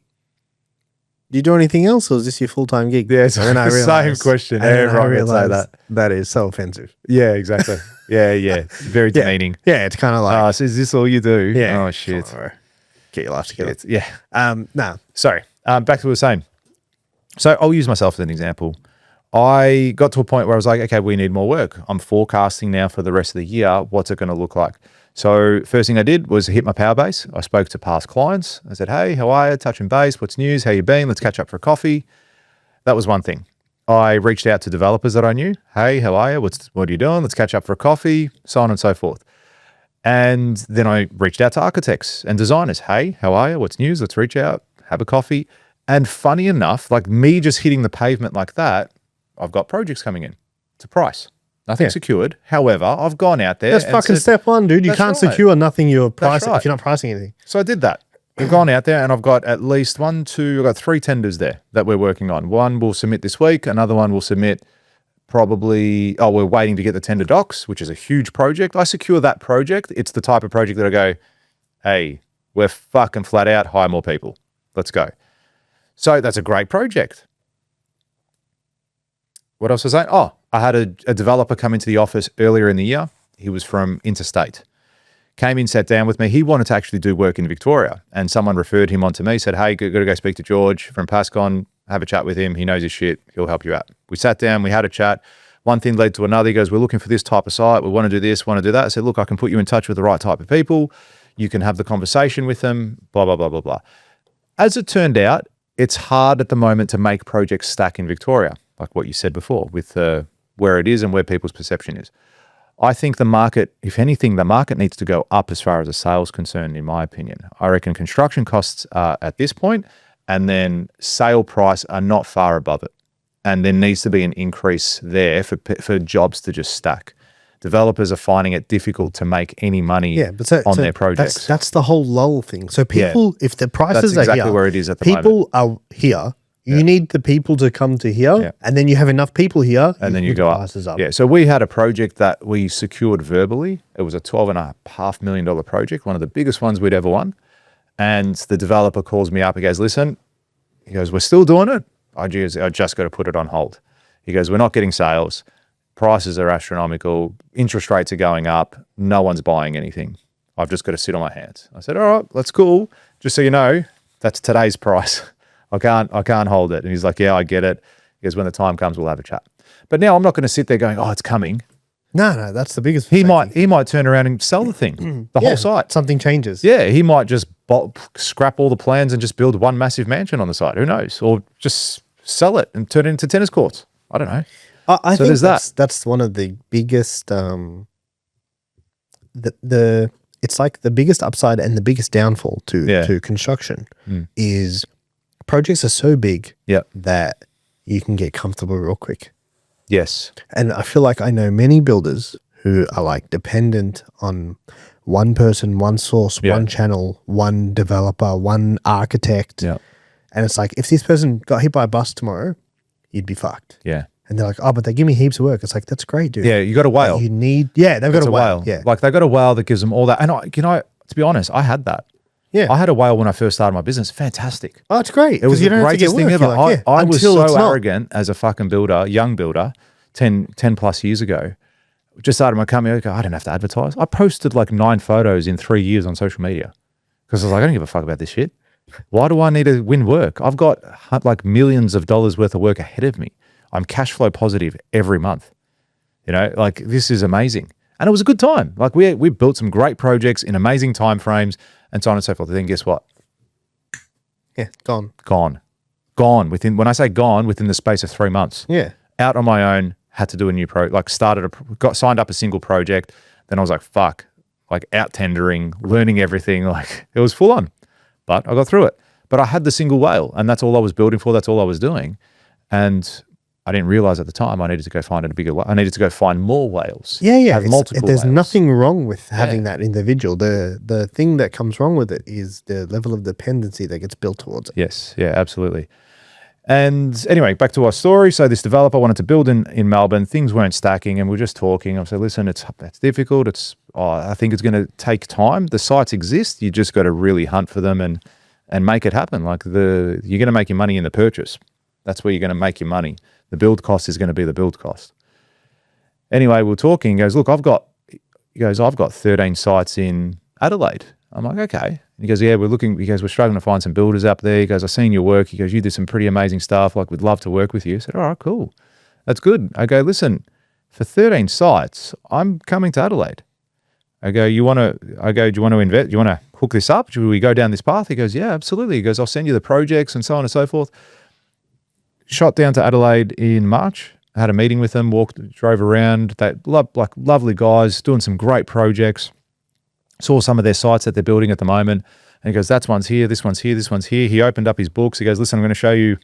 do you do anything else or is this your full-time gig? Yeah, it's And then I the same realized- question. and then I Everyone would say realized that. That is so offensive. Yeah, exactly. Yeah. It's very Yeah. demeaning. Yeah, it's kind of like, So is this all you do? yeah. Oh shit. Come on, bro. Get your life together. Yeah. No. Sorry. Back to what we were saying. So I'll use myself as an example. I got to a point where I was like, okay, we need more work. I'm forecasting now for the rest of the year. What's it going to look like? So first thing I did was hit my power base. I spoke to past clients. I said, hey, how are you? Touching base. What's news? How you been? Let's catch up for a coffee. That was one thing. I reached out to developers that I knew. Hey, how are you? What are you doing? Let's catch up for a coffee, so on and so forth. And then I reached out to architects and designers. Hey, how are you? What's news? Let's reach out, have a coffee. And funny enough, like me just hitting the pavement like that, I've got projects coming in to price. Nothing secured. However, I've gone out there. That's and fucking said- step one, dude. You That's can't right. secure nothing you're pricing right. if you're not pricing anything. So I did that. We've gone out there and I've got at least I've got 3 tenders there that we're working on. One will submit this week. Another one will submit we're waiting to get the tender docs, which is a huge project. I secure that project. It's the type of project that I go, hey, we're fucking flat out, hire more people. Let's go. So that's a great project. What else was I saying? Oh, I had a developer come into the office earlier in the year. He was from interstate. Came in, sat down with me. He wanted to actually do work in Victoria, and someone referred him on to me, said, hey, got to go speak to George from Pascon, have a chat with him. He knows his shit. He'll help you out. We sat down, we had a chat. One thing led to another. He goes, we're looking for this type of site. We want to do this, want to do that. I said, look, I can put you in touch with the right type of people. You can have the conversation with them, blah, blah, blah, blah, blah. As it turned out, it's hard at the moment to make projects stack in Victoria, like what you said before, with where it is and where people's perception is. I think the market, if anything, the market needs to go up as far as the sales concerned, in my opinion. I reckon construction costs are at this point, and then sale price are not far above it. And there needs to be an increase there for jobs to just stack. Developers are finding it difficult to make any money on their projects. That's the whole lull thing. So people, if the prices That's are exactly here, where it is at the moment. people are here. You need the people to come to here, and then you have enough people here, And then you put go the up. prices up. Yeah. So we had a project that we secured verbally. It was a $12.5 million project, one of the biggest ones we'd ever won. And the developer calls me up. He goes, listen, he goes, we're still doing it. I just got to put it on hold. He goes, we're not getting sales. Prices are astronomical. Interest rates are going up. No one's buying anything. I've just got to sit on my hands. I said, all right, that's cool. Just so you know, that's today's price. I can't hold it. And he's like, yeah, I get it. He goes, when the time comes, we'll have a chat. But now I'm not going to sit there going, oh, it's coming. No, that's the biggest. He might turn around and sell the thing, the whole site. Something changes. Yeah, he might just scrap all the plans and just build one massive mansion on the site. Who knows? Or just sell it and turn it into tennis courts. I don't know. I So think there's that's one of the biggest. It's like the biggest upside and the biggest downfall to construction is projects are so big that you can get comfortable real quick. Yes. And I feel like I know many builders who are like dependent on one person, one source, one channel, one developer, one architect. Yeah. And it's like, if this person got hit by a bus tomorrow, you'd be fucked. Yeah. And they're like, oh, but they give me heaps of work. It's like, that's great, dude. Yeah, you got a whale. But you need, they've got a whale. Yeah. Like they've got a whale that gives them all that. And to be honest, I had that. Yeah. I had a whale when I first started my business. Fantastic. Oh, it's great. It was you the don't have to get greatest thing work. ever. You're like, I was until it's so not. arrogant as a fucking builder, young builder, 10 plus years ago. Just started my company. I go, I don't have to advertise. I posted like 9 photos in 3 years on social media because I was like, I don't give a fuck about this shit. Why do I need to win work? I've got like millions of dollars worth of work ahead of me. I'm cash flow positive every month. You know, like this is amazing. And it was a good time. Like we built some great projects in amazing timeframes and so on and so forth. And then guess what? Yeah, gone. Gone within, when I say gone, within the space of 3 months. Yeah. Out on my own, had to do a new got signed up a single project. Then I was like, fuck, like out tendering, learning everything. Like it was full on, but I got through it. But I had the single whale and that's all I was building for. That's all I was doing. And I didn't realize at the time I needed to go find a bigger whale. I needed to go find more whales. Yeah. Have multiple There's whales. nothing wrong with having that individual. The thing that comes wrong with it is the level of dependency that gets built towards it. Yes. Yeah, absolutely. And anyway, back to our story. So this developer wanted to build in Melbourne. Things weren't stacking and we're just talking. I said, listen, it's difficult. I think it's going to take time. The sites exist. You just got to really hunt for them and make it happen. Like you're going to make your money in the purchase. That's where you're going to make your money. The build cost is going to be the build cost. Anyway, we're talking. He goes, look, I've got 13 sites in Adelaide. I'm like, okay. And he goes, yeah, we're struggling to find some builders up there. He goes, I've seen your work. He goes, you do some pretty amazing stuff. Like, we'd love to work with you. I said, all right, cool. That's good. I go, listen, for 13 sites, I'm coming to Adelaide. I go, do you want to invest? Do you want to hook this up? Should we go down this path? He goes, yeah, absolutely. He goes, I'll send you the projects and so on and so forth. Shot down to Adelaide in March. I had a meeting with them, drove around. They like lovely guys doing some great projects. Saw some of their sites that they're building at the moment. And he goes, that's one's here, this one's here, this one's here. He opened up his books. He goes, listen, I'm going to show you,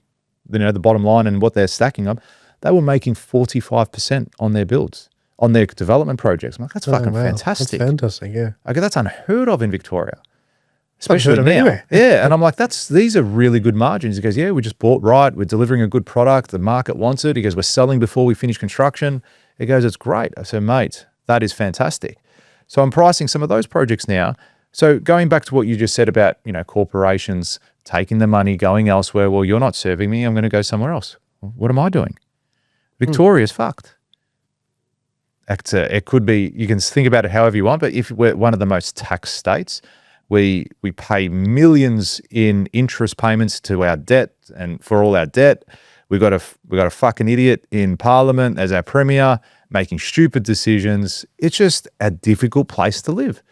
the bottom line and what they're stacking up. They were making 45% on their builds, on their development projects. I'm like, that's fucking fantastic. That's fantastic, yeah. Okay, that's unheard of in Victoria. Especially unheard of now. anywhere. Yeah, and I'm like, these are really good margins. He goes, yeah, we just bought right. We're delivering a good product. The market wants it. He goes, we're selling before we finish construction. He goes, it's great. I said, mate, that is fantastic. So I'm pricing some of those projects now. So going back to what you just said about, corporations taking the money, going elsewhere. Well, you're not serving me. I'm going to go somewhere else. What am I doing? Victoria's fucked. It could be, you can think about it however you want, but if we're one of the most taxed states, we pay millions in interest payments to our debt and for all our debt. We got a fucking idiot in Parliament as our premier making stupid decisions. It's just a difficult place to live.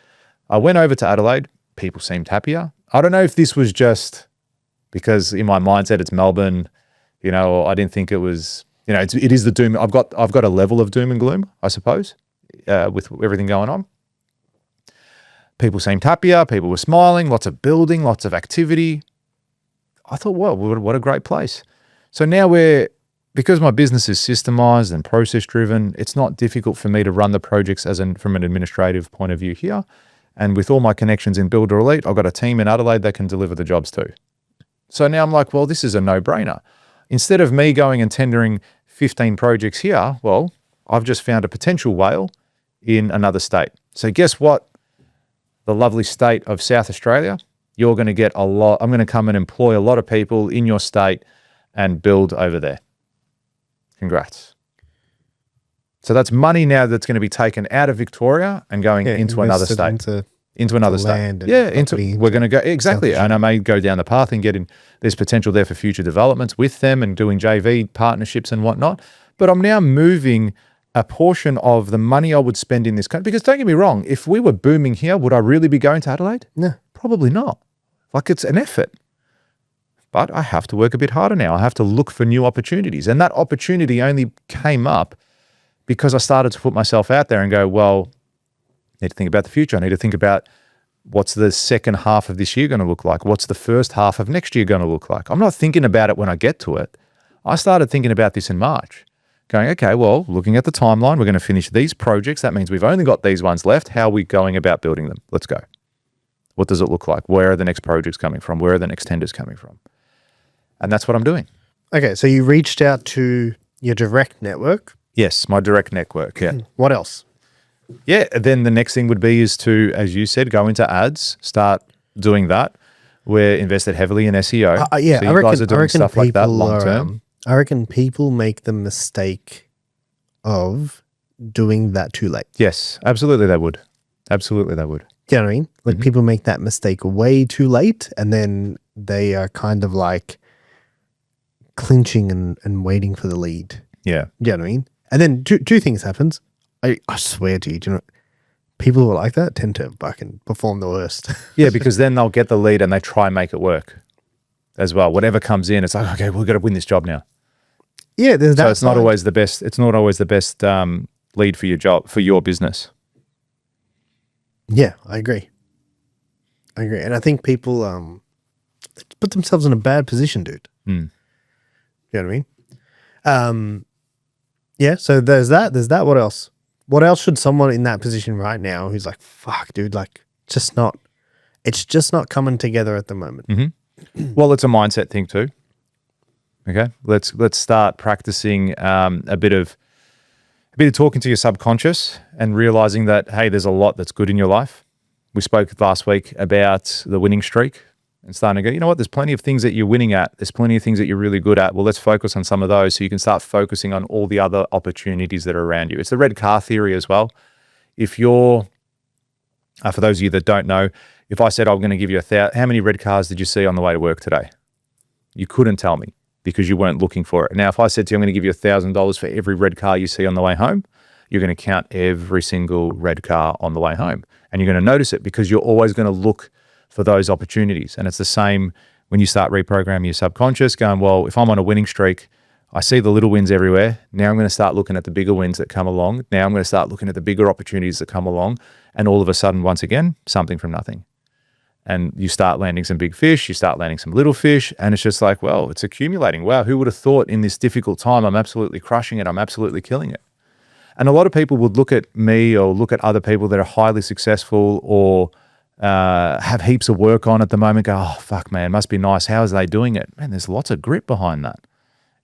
I went over to Adelaide. People seemed happier. I don't know if this was just because in my mindset it's Melbourne, or I didn't think it was, it is the doom. I've got a level of doom and gloom, I suppose, with everything going on. People seemed happier. People were smiling, lots of building, lots of activity. I thought, wow, what a great place. So now because my business is systemized and process driven, it's not difficult for me to run the projects from an administrative point of view here. And with all my connections in Builder Elite, I've got a team in Adelaide that can deliver the jobs too. So now I'm like, well, this is a no-brainer. Instead of me going and tendering 15 projects here, well, I've just found a potential whale in another state. So guess what? The lovely state of South Australia, you're going to get a lot. I'm going to come and employ a lot of people in your state and build over there. Congrats. So that's money now that's going to be taken out of Victoria and going into another state. Into another state. We're going to go, exactly. And I may go down the path and there's potential there for future developments with them and doing JV partnerships and whatnot. But I'm now moving a portion of the money I would spend in this country. Because don't get me wrong, if we were booming here, would I really be going to Adelaide? No. Probably not. Like, it's an effort. But I have to work a bit harder now. I have to look for new opportunities. And that opportunity only came up because I started to put myself out there and go, well, I need to think about the future. I need to think about what's the second half of this year going to look like? What's the first half of next year going to look like? I'm not thinking about it when I get to it. I started thinking about this in March. going, okay, well, looking at the timeline, we're going to finish these projects. That means we've only got these ones left. How are we going about building them? Let's go. What does it look like? Where are the next projects coming from? Where are the next tenders coming from? And that's what I'm doing. Okay, so you reached out to your direct network. Yes, my direct network. Yeah. What else? Yeah. Then the next thing would be is to, as you said, go into ads, start doing that. We're invested heavily in SEO. Yeah, so you guys are doing stuff like that long term. I reckon people make the mistake of doing that too late. Yes, absolutely they would. Absolutely they would. You know what I mean? Like people make that mistake way too late, and then they are kind of like clinching and waiting for the lead. Yeah. You know what I mean? And then two things happens. I swear to you, do you know, people who are like that tend to fucking perform the worst. Yeah, because then they'll get the lead and they try and make it work as well. Whatever comes in, it's like, okay, we've got to win this job now. Yeah, there's that. So it's not always the best. It's not always the best lead for your job, for your business. Yeah, I agree. And I think people put themselves in a bad position, dude. Mm. You know what I mean? Yeah, so there's that. What else? What else should someone in that position right now who's like, fuck, dude, like, it's just not coming together at the moment. Mm-hmm. Well, it's a mindset thing too. Okay, let's start practicing a bit of talking to your subconscious and realizing that, hey, there's a lot that's good in your life. We spoke last week about the winning streak and starting to go, you know what, there's plenty of things that you're winning at. There's plenty of things that you're really good at. Well, let's focus on some of those so you can start focusing on all the other opportunities that are around you. It's the red car theory as well. If you're, for those of you that don't know, if I said I'm going to give you how many red cars did you see on the way to work today? You couldn't tell me because you weren't looking for it. Now, if I said to you, I'm going to give you $1,000 for every red car you see on the way home, you're going to count every single red car on the way home. And you're going to notice it because you're always going to look for those opportunities. And it's the same when you start reprogramming your subconscious, going, well, if I'm on a winning streak, I see the little wins everywhere. Now I'm going to start looking at the bigger wins that come along. Now I'm going to start looking at the bigger opportunities that come along. And all of a sudden, once again, something from nothing. And you start landing some big fish, you start landing some little fish, and it's just like, well, it's accumulating. Wow, who would have thought in this difficult time I'm absolutely crushing it, I'm absolutely killing it. And a lot of people would look at me or look at other people that are highly successful or have heaps of work on at the moment, go, oh, fuck, man, must be nice. How is they doing it? Man, there's lots of grit behind that.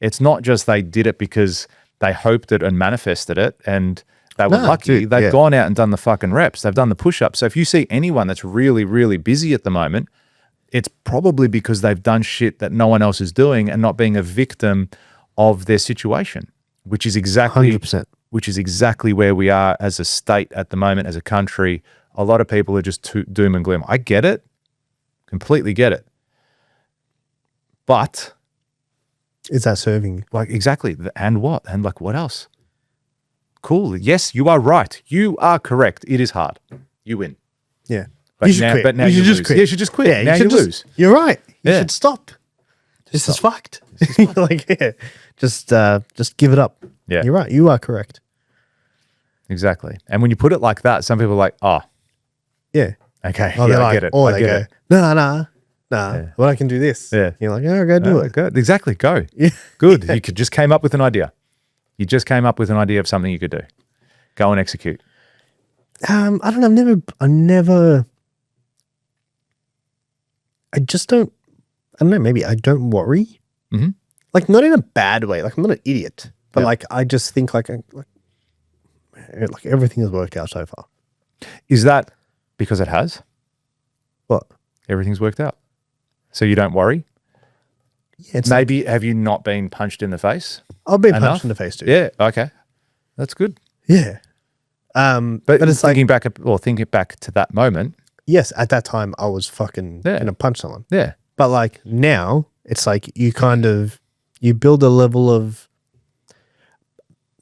It's not just they did it because they hoped it and manifested it and they were lucky. Dude, They've gone out and done the fucking reps. They've done the push-ups. So if you see anyone that's really, really busy at the moment, it's probably because they've done shit that no one else is doing and not being a victim of their situation, which is exactly 100%. Which is exactly where we are as a state at the moment, as a country. A lot of people are just too doom and gloom. I get it, completely get it. But is that serving you? Like, exactly. And what? And like, what else? Cool. Yes, you are right. You are correct. It is hard. You win. Yeah. But you should now, quit. But now you should just lose. quit. Yeah, you should just quit. Yeah, now you lose. You're right. You Yeah. should stop. This is Stop. fucked. Like, yeah. Just give it up. Yeah. You're right. You are correct. Exactly. And when you put it like that, some people are like, oh, Yeah. okay. Oh, yeah, like, I get it. Or I they get go, it. nah. Yeah. Well, I can do this. Yeah. You're like, oh, go do it. Good. Exactly. Go. Yeah. Good. You just came up with an idea. You just came up with an idea of something you could do. Go and execute. I don't know. I just don't, I don't know. Maybe I don't worry. Mm-hmm. Like, not in a bad way. Like, I'm not an idiot, but Yeah. like, I just think like everything has worked out so far. Is that because it has? What? Everything's worked out. So you don't worry? Yeah, it's Maybe have you not been punched in the face? I'll be enough? punched in the face too. Yeah. Okay. That's good. Yeah. But it's like, thinking back to that moment. yes, at that time I was fucking Yeah. gonna punch someone. Yeah. But like now, it's like you build a level of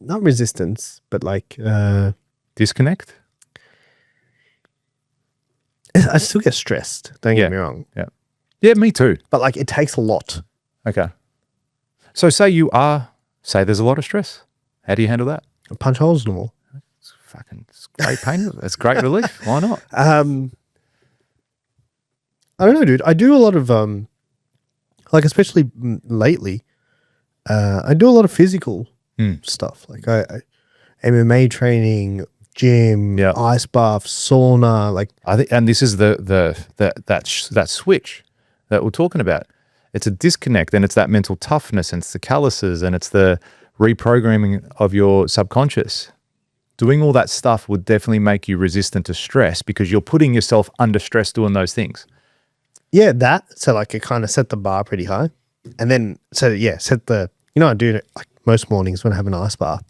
not resistance, but like Disconnect. I still get stressed. Don't Yeah. get me wrong. Yeah. Yeah, me too. But like it takes a lot. Okay. So say there's a lot of stress. How do you handle that? I punch holes in the wall. It's great pain. It's great relief. Why not? I don't know, dude. I do a lot of like, especially lately, I do a lot of physical stuff. Like MMA training, gym, Yeah. ice bath, sauna. Like I think, and this is that switch that we're talking about. It's a disconnect, and it's that mental toughness, and it's the calluses, and it's the reprogramming of your subconscious. Doing all that stuff would definitely make you resistant to stress because you're putting yourself under stress doing those things. yeah, that. So like it kind of set the bar pretty high, and then set the. I do it like most mornings when I have an ice bath.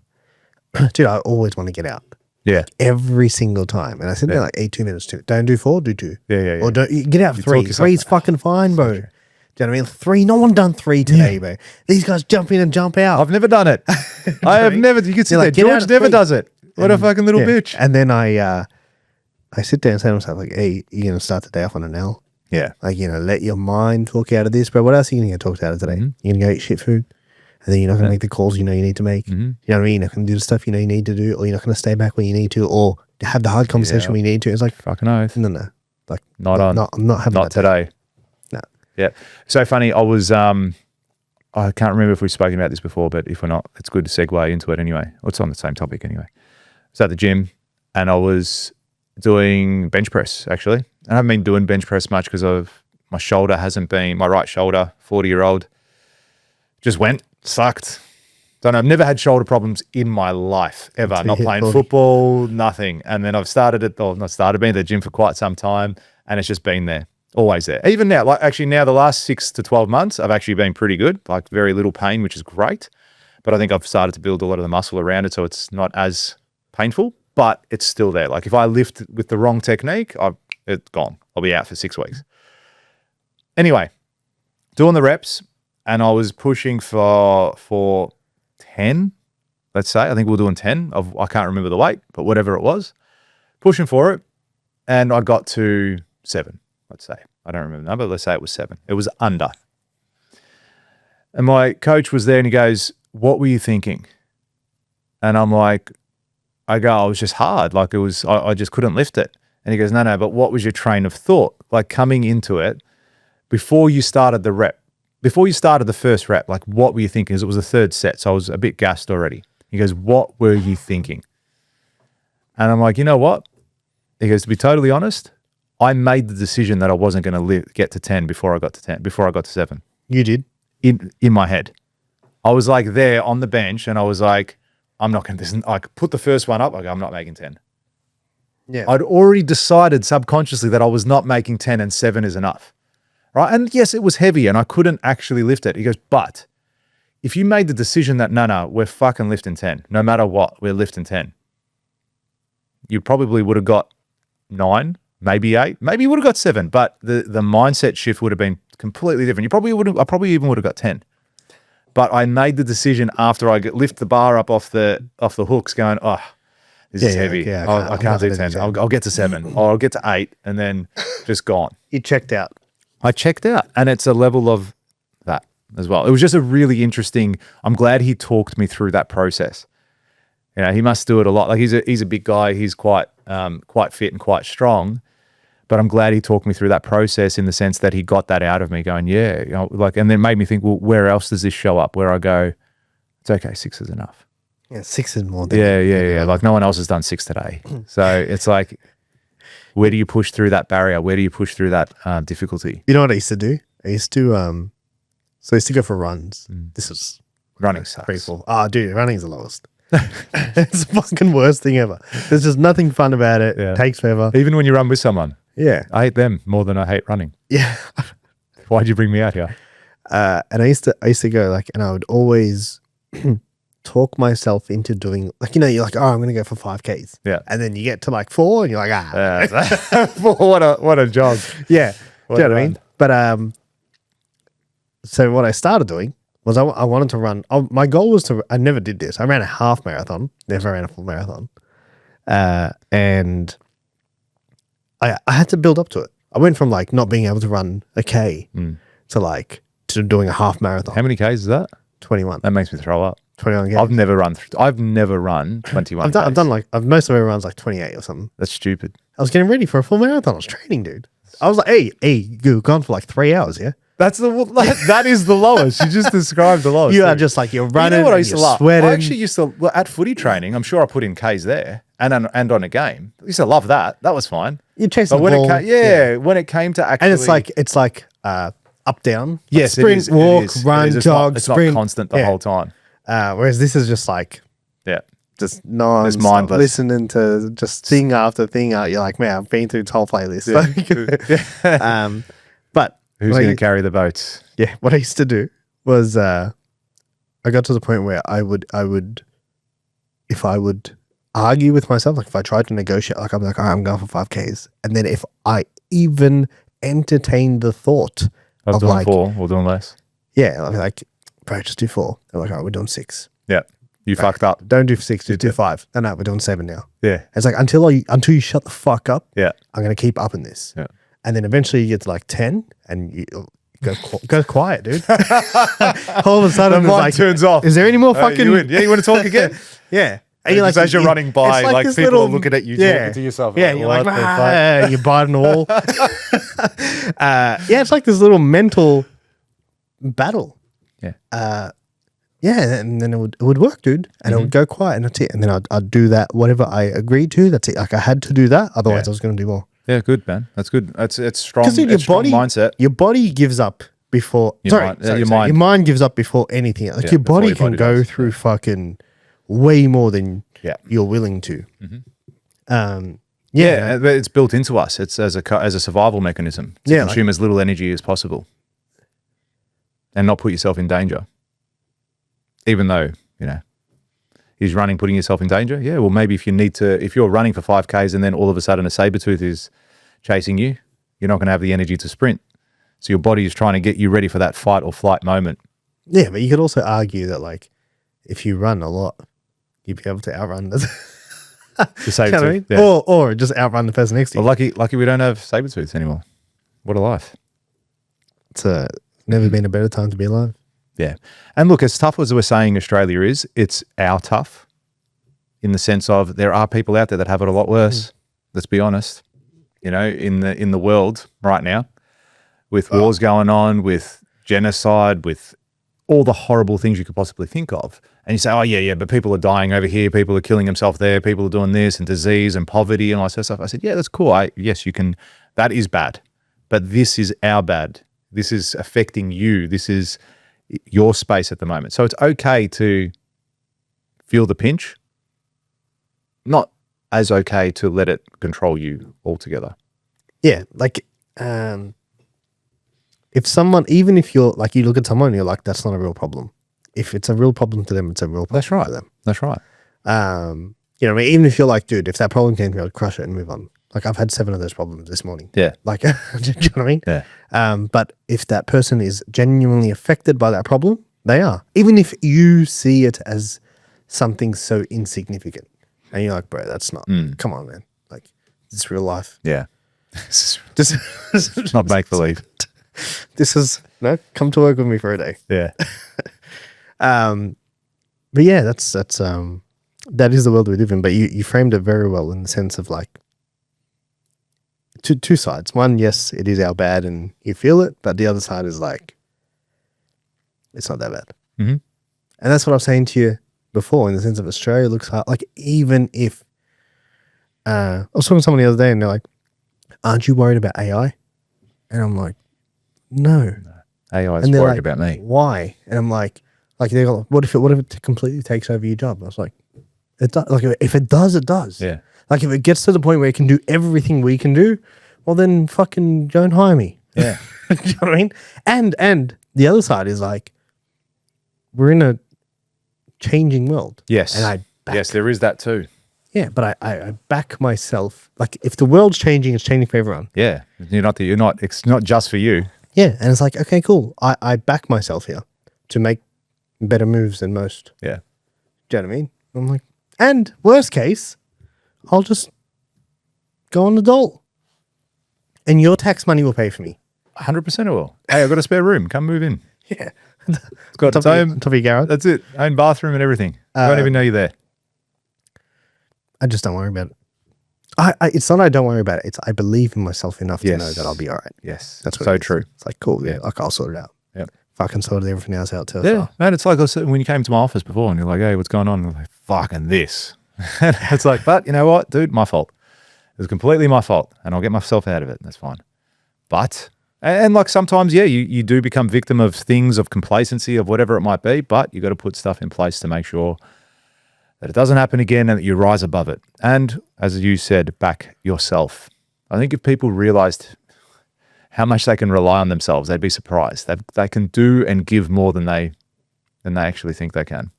Dude, I always want to get out. Yeah. Every single time. And I sit there like 2 minutes too. Don't do 4, do 2. Yeah. Or don't get out for 3. talk yourself 3's fucking fine, bro. Do you know what I mean? 3, no one done 3 today, bro. These guys jump in and jump out. I've never done it. I have never. You can see that. get out George at never 3. does it. What a fucking little bitch. And then I sit there and say to myself, like, hey, you're going to start the day off on an L. Yeah. Like, let your mind talk you out of this, bro. What else are you going to get talked out of today? You're going to go eat shit food. And then you're not going to make the calls you need to make. You know what I mean? You're not going to do the stuff you need to do, or you're not going to stay back when you need to, or have the hard conversation when you need to. It's like, Fucking oath. no. Like, I'm not having not that day. today. No. Yeah. So funny. I was, I can't remember if we've spoken about this before, but if we're not, it's good to segue into it anyway. It's on the same topic anyway. I was at the gym and I was doing bench press actually. And I haven't been doing bench press much because my shoulder hasn't been, my right shoulder, 40-year-old, just sucked. Don't know. I've never had shoulder problems in my life ever. Until Not you hit playing 40. football, nothing. And then I've been at the gym for quite some time, and it's just been there, always there. Even now, like actually now the last 6 to 12 months, I've actually been pretty good, like very little pain, which is great. But I think I've started to build a lot of the muscle around it, so it's not as painful, but it's still there. Like if I lift with the wrong technique, it's gone. I'll be out for 6 weeks. Anyway, doing the reps, and I was pushing for 10, let's say. I think we were doing 10 I can't remember the weight, but whatever it was, pushing for it. And I got to 7, let's say. I don't remember the number. Let's say it was 7. It was under. And my coach was there and he goes, what were you thinking? And I'm like, I was just hard. Like I just couldn't lift it. And he goes, no, but what was your train of thought? Like coming into it before you started the rep? Before you started the first rep, like what were you thinking? Because it was the 3rd set, so I was a bit gassed already. He goes, what were you thinking? And I'm like, you know what? He goes, to be totally honest, I made the decision that I wasn't going to get to 10 before I got to 7. You did? In my head. I was like there on the bench and I was like, I'm not going to, I put the first one up, I go, I'm not making 10. Yeah. I'd already decided subconsciously that I was not making 10 and 7 is enough. Right. And yes, it was heavy and I couldn't actually lift it. He goes, but if you made the decision that, no, we're fucking lifting 10, no matter what, we're lifting 10, you probably would have got 9, maybe 8, maybe you would have got 7, but the mindset shift would have been completely different. I probably even would have got 10. But I made the decision after I lift the bar up off the hooks going, this is heavy. Yeah, I can't do 10. I'll get to 7 or I'll get to 8 and then just gone. You checked out. I checked out, and it's a level of that as well. It was just a really interesting. I'm glad he talked me through that process. You know, he must do it a lot. Like he's a big guy. He's quite fit and quite strong. But I'm glad he talked me through that process in the sense that he got that out of me, going, yeah, and then made me think, well, where else does this show up? Where I go, it's okay, 6 is enough. Yeah, 6 is more than yeah. Like no one else has done 6 today, so it's like. Where do you push through that barrier? Where do you push through that difficulty? You know what I used to do? I used to go for runs. This is Running sucks. pretty cool. Dude, running's the lowest. It's the fucking worst thing ever. There's just nothing fun about it. Yeah. It takes forever. Even when you run with someone. Yeah. I hate them more than I hate running. Yeah. Why'd you bring me out here? And I used to go like, and I would always talk myself into doing like, you're like, I'm going to go for 5Ks. Yeah. And then you get to like 4 and you're like, what a jog. Yeah. What Do you know a what I mean? But so what I started doing was I wanted to run. My goal was I never did this. I ran a half marathon, never ran a full marathon. And I had to build up to it. I went from like not being able to run a K to doing a half marathon. How many Ks is that? 21. That makes me throw up. 21 Ks. I've never run 21 I've done like most of my runs like 28 or something. That's stupid. I was getting ready for a full marathon. I was training, dude. I was like, hey, gone for like 3 hours, yeah? That is the lowest. You just described the lowest. You are just like, you're running, You know what I and used to you're love? sweating. I actually used to, at footy training, I'm sure I put in Ks there and on a game. I used to love that. That was fine. You're chasing But when the ball. when it came to actually, And it's like up, down. Like yes, sprint, it is. walk, It is. run, It is. jog, It's sprint. not constant the whole time. Whereas this is just like, Yeah. just non-stop, mindless. listening to just thing after thing out. You're like, man, I've been through this whole playlist. But Who's going to carry the boats? yeah, what I used to do was I got to the point where I would if I would argue with myself, like if I tried to negotiate, like I'm like, all right, I'm going for 5Ks. And then if I even entertained the thought Of of doing like, 4 or doing less. yeah, I'm like, bro, just do 4. They're like, all right, we're doing 6. Yeah. You fucked up. Don't do 6, just do 5. No, we're doing 7 now. Yeah. It's like until you shut the fuck up, Yeah. I'm gonna keep upping this. Yeah. And then eventually you get to like 10 and you go quiet, dude. All of a sudden The it's mic like, turns off. is there any more fucking You want to talk again? yeah. And you're like, as you're running by, it's like this people are looking at you, talking to yourself. Yeah, you're like, you're biting the wall. Yeah, it's like this little mental battle. Yeah. Yeah, and then it would work, dude. And it would go quiet, and that's it. And then I'd do that, whatever I agreed to. That's it. Like I had to do that, otherwise I was going to do more. Yeah, good, man. That's good. It's strong. Because dude, It's strong mindset. your body gives up before. Your mind gives up before anything. Like Yeah, your before body your can body go does. through fucking way more than Yeah. you're willing to. Yeah, Yeah, but it's built into us. It's as a survival mechanism to Yeah, consume as little energy as possible and not put yourself in danger. Even though, is running putting yourself in danger? Yeah, well, maybe if you're running for 5Ks and then all of a sudden a saber-tooth is chasing you, you're not going to have the energy to sprint. So your body is trying to get you ready for that fight or flight moment. yeah, but you could also argue that like if you run a lot, you'd be able to outrun the The saber-tooth. You know what I mean? Yeah. Or just outrun the person next to you. Well, lucky we don't have saber-tooths anymore. What a life. It's never been a better time to be alive. Yeah. And look, as tough as we're saying Australia is, it's our tough in the sense of there are people out there that have it a lot worse. Let's be honest. In the world right now with wars going on, with genocide, with all the horrible things you could possibly think of. And you say, oh, yeah, but people are dying over here. People are killing themselves there. People are doing this and disease and poverty and all that sort of stuff. I said, yeah, that's cool. Yes, you can. That is bad. But this is our bad. This is affecting you. This is your space at the moment. So it's okay to feel the pinch, not as okay to let it control you altogether. Yeah, like if someone, even if you're like, you look at someone and you're like, that's not a real problem. If it's a real problem to them, it's a real problem That's right. to them. That's right. You know what I mean? Even if you're like, dude, if that problem came to me, I'd crush it and move on. Like I've had 7 of those problems this morning. Yeah. Like, do you know what I mean? Yeah. But if that person is genuinely affected by that problem, they are. Even if you see it as something so insignificant. And you're like, bro, that's not, come on, man. Like, it's real life. Yeah. Just, Not make believe. this is, no, come to work with me for a day. Yeah. But yeah, that is the world we live in. But you framed it very well in the sense of like, two sides. One, yes, it is our bad and you feel it, but the other side is like, it's not that bad. Mm-hmm. And that's what I was saying to you before, in the sense of Australia looks hard. Like, even if I was talking to someone the other day and they're like, aren't you worried about AI? And I'm like, no. AI is And they're worried like, about me. why? And I'm like they're like, what if it completely takes over your job? I was like, it does. Like, if it does, it does. Yeah. Like, if it gets to the point where it can do everything we can do, well, then fucking don't hire me. Yeah. You know what I mean? And the other side is like, we're in a changing world. Yes. And yes, there is that too. yeah, but I back myself. Like, if the world's changing, it's changing for everyone. Yeah. It's not just for you. Yeah. And it's like, okay, cool. I back myself here to make better moves than most. Yeah. Do you know what I mean? I'm like, and worst case, I'll just go on the dole. And your tax money will pay for me. 100% it will. Hey, I've got a spare room. Come move in. Yeah. It's got its own. Top of your garage. That's it. Own bathroom and everything. I don't even know you're there. I just don't worry about it. It's not I don't worry about it. It's I believe in myself enough to know that I'll be all right. Yes. That's what so it is. true. It's like, cool. Yeah. Like, I'll sort it out. Yeah. Fucking sorted everything else out too. Yeah, man, it's like I said, when you came to my office before and you're like, hey, what's going on? I'm like, fucking this. And it's like, but you know what, dude, my fault. It was completely my fault and I'll get myself out of it. That's fine. But, and like sometimes, yeah, you do become victim of things, of complacency, of whatever it might be, but you got to put stuff in place to make sure that it doesn't happen again and that you rise above it. And as you said, back yourself. I think if people realized how much they can rely on themselves, they'd be surprised. They can do and give more than they actually think they can.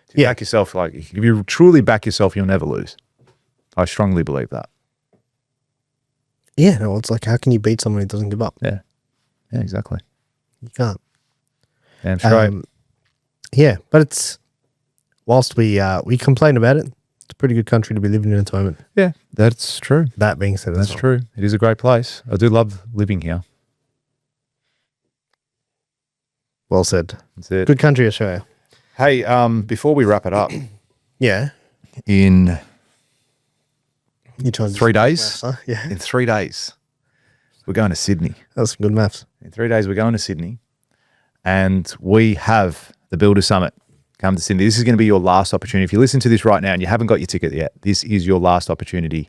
If you back yourself, like if you truly back yourself, you'll never lose. I strongly believe that. Yeah, no, it's like, how can you beat someone who doesn't give up? Yeah, exactly. You can't. Damn straight. Yeah, but it's whilst we complain about it, it's a pretty good country to be living in at the moment. Yeah, that's true. That being said, That's true. It is a great place. I do love living here. Well said. That's it. Good country, Australia. Hey, before we wrap it up, Yeah. in You trying to 3 days, maths, huh? Yeah. in 3 days, we're going to Sydney. That's some good maths. In 3 days, we're going to Sydney, and we have the Builder Summit come to Sydney. This is going to be your last opportunity. If you listen to this right now and you haven't got your ticket yet, this is your last opportunity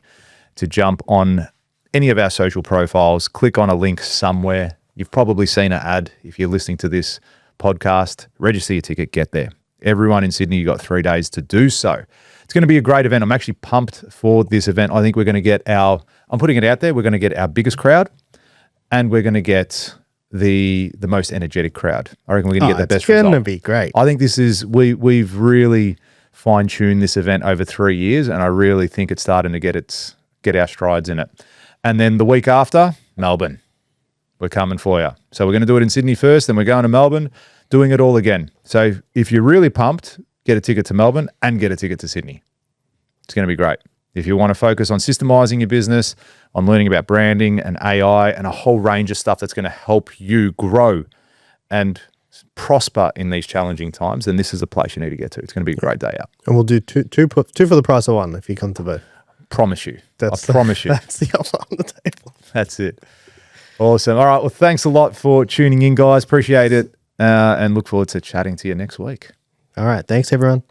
to jump on any of our social profiles, click on a link somewhere. You've probably seen an ad if you're listening to this podcast. Register your ticket, get there. Everyone in Sydney, you got 3 days to do so. It's going to be a great event. I'm actually pumped for this event. I think we're going to get I'm putting it out there, we're going to get our biggest crowd and we're going to get the most energetic crowd. I reckon we're going to get the best result. It's going to be great. I think this is, we've really fine-tuned this event over 3 years and I really think it's starting to get our strides in it. And then the week after, Melbourne. We're coming for you. So we're going to do it in Sydney first, then we're going to Melbourne, doing it all again. So if you're really pumped, get a ticket to Melbourne and get a ticket to Sydney. It's going to be great. If you want to focus on systemizing your business, on learning about branding and AI and a whole range of stuff that's going to help you grow and prosper in these challenging times, then this is the place you need to get to. It's going to be a great day out. And we'll do two for the price of one if you come to both. Promise you. I promise you. That's the offer on the table. That's it. Awesome. All right. Well, thanks a lot for tuning in, guys. Appreciate it. And look forward to chatting to you next week. All right. Thanks, everyone.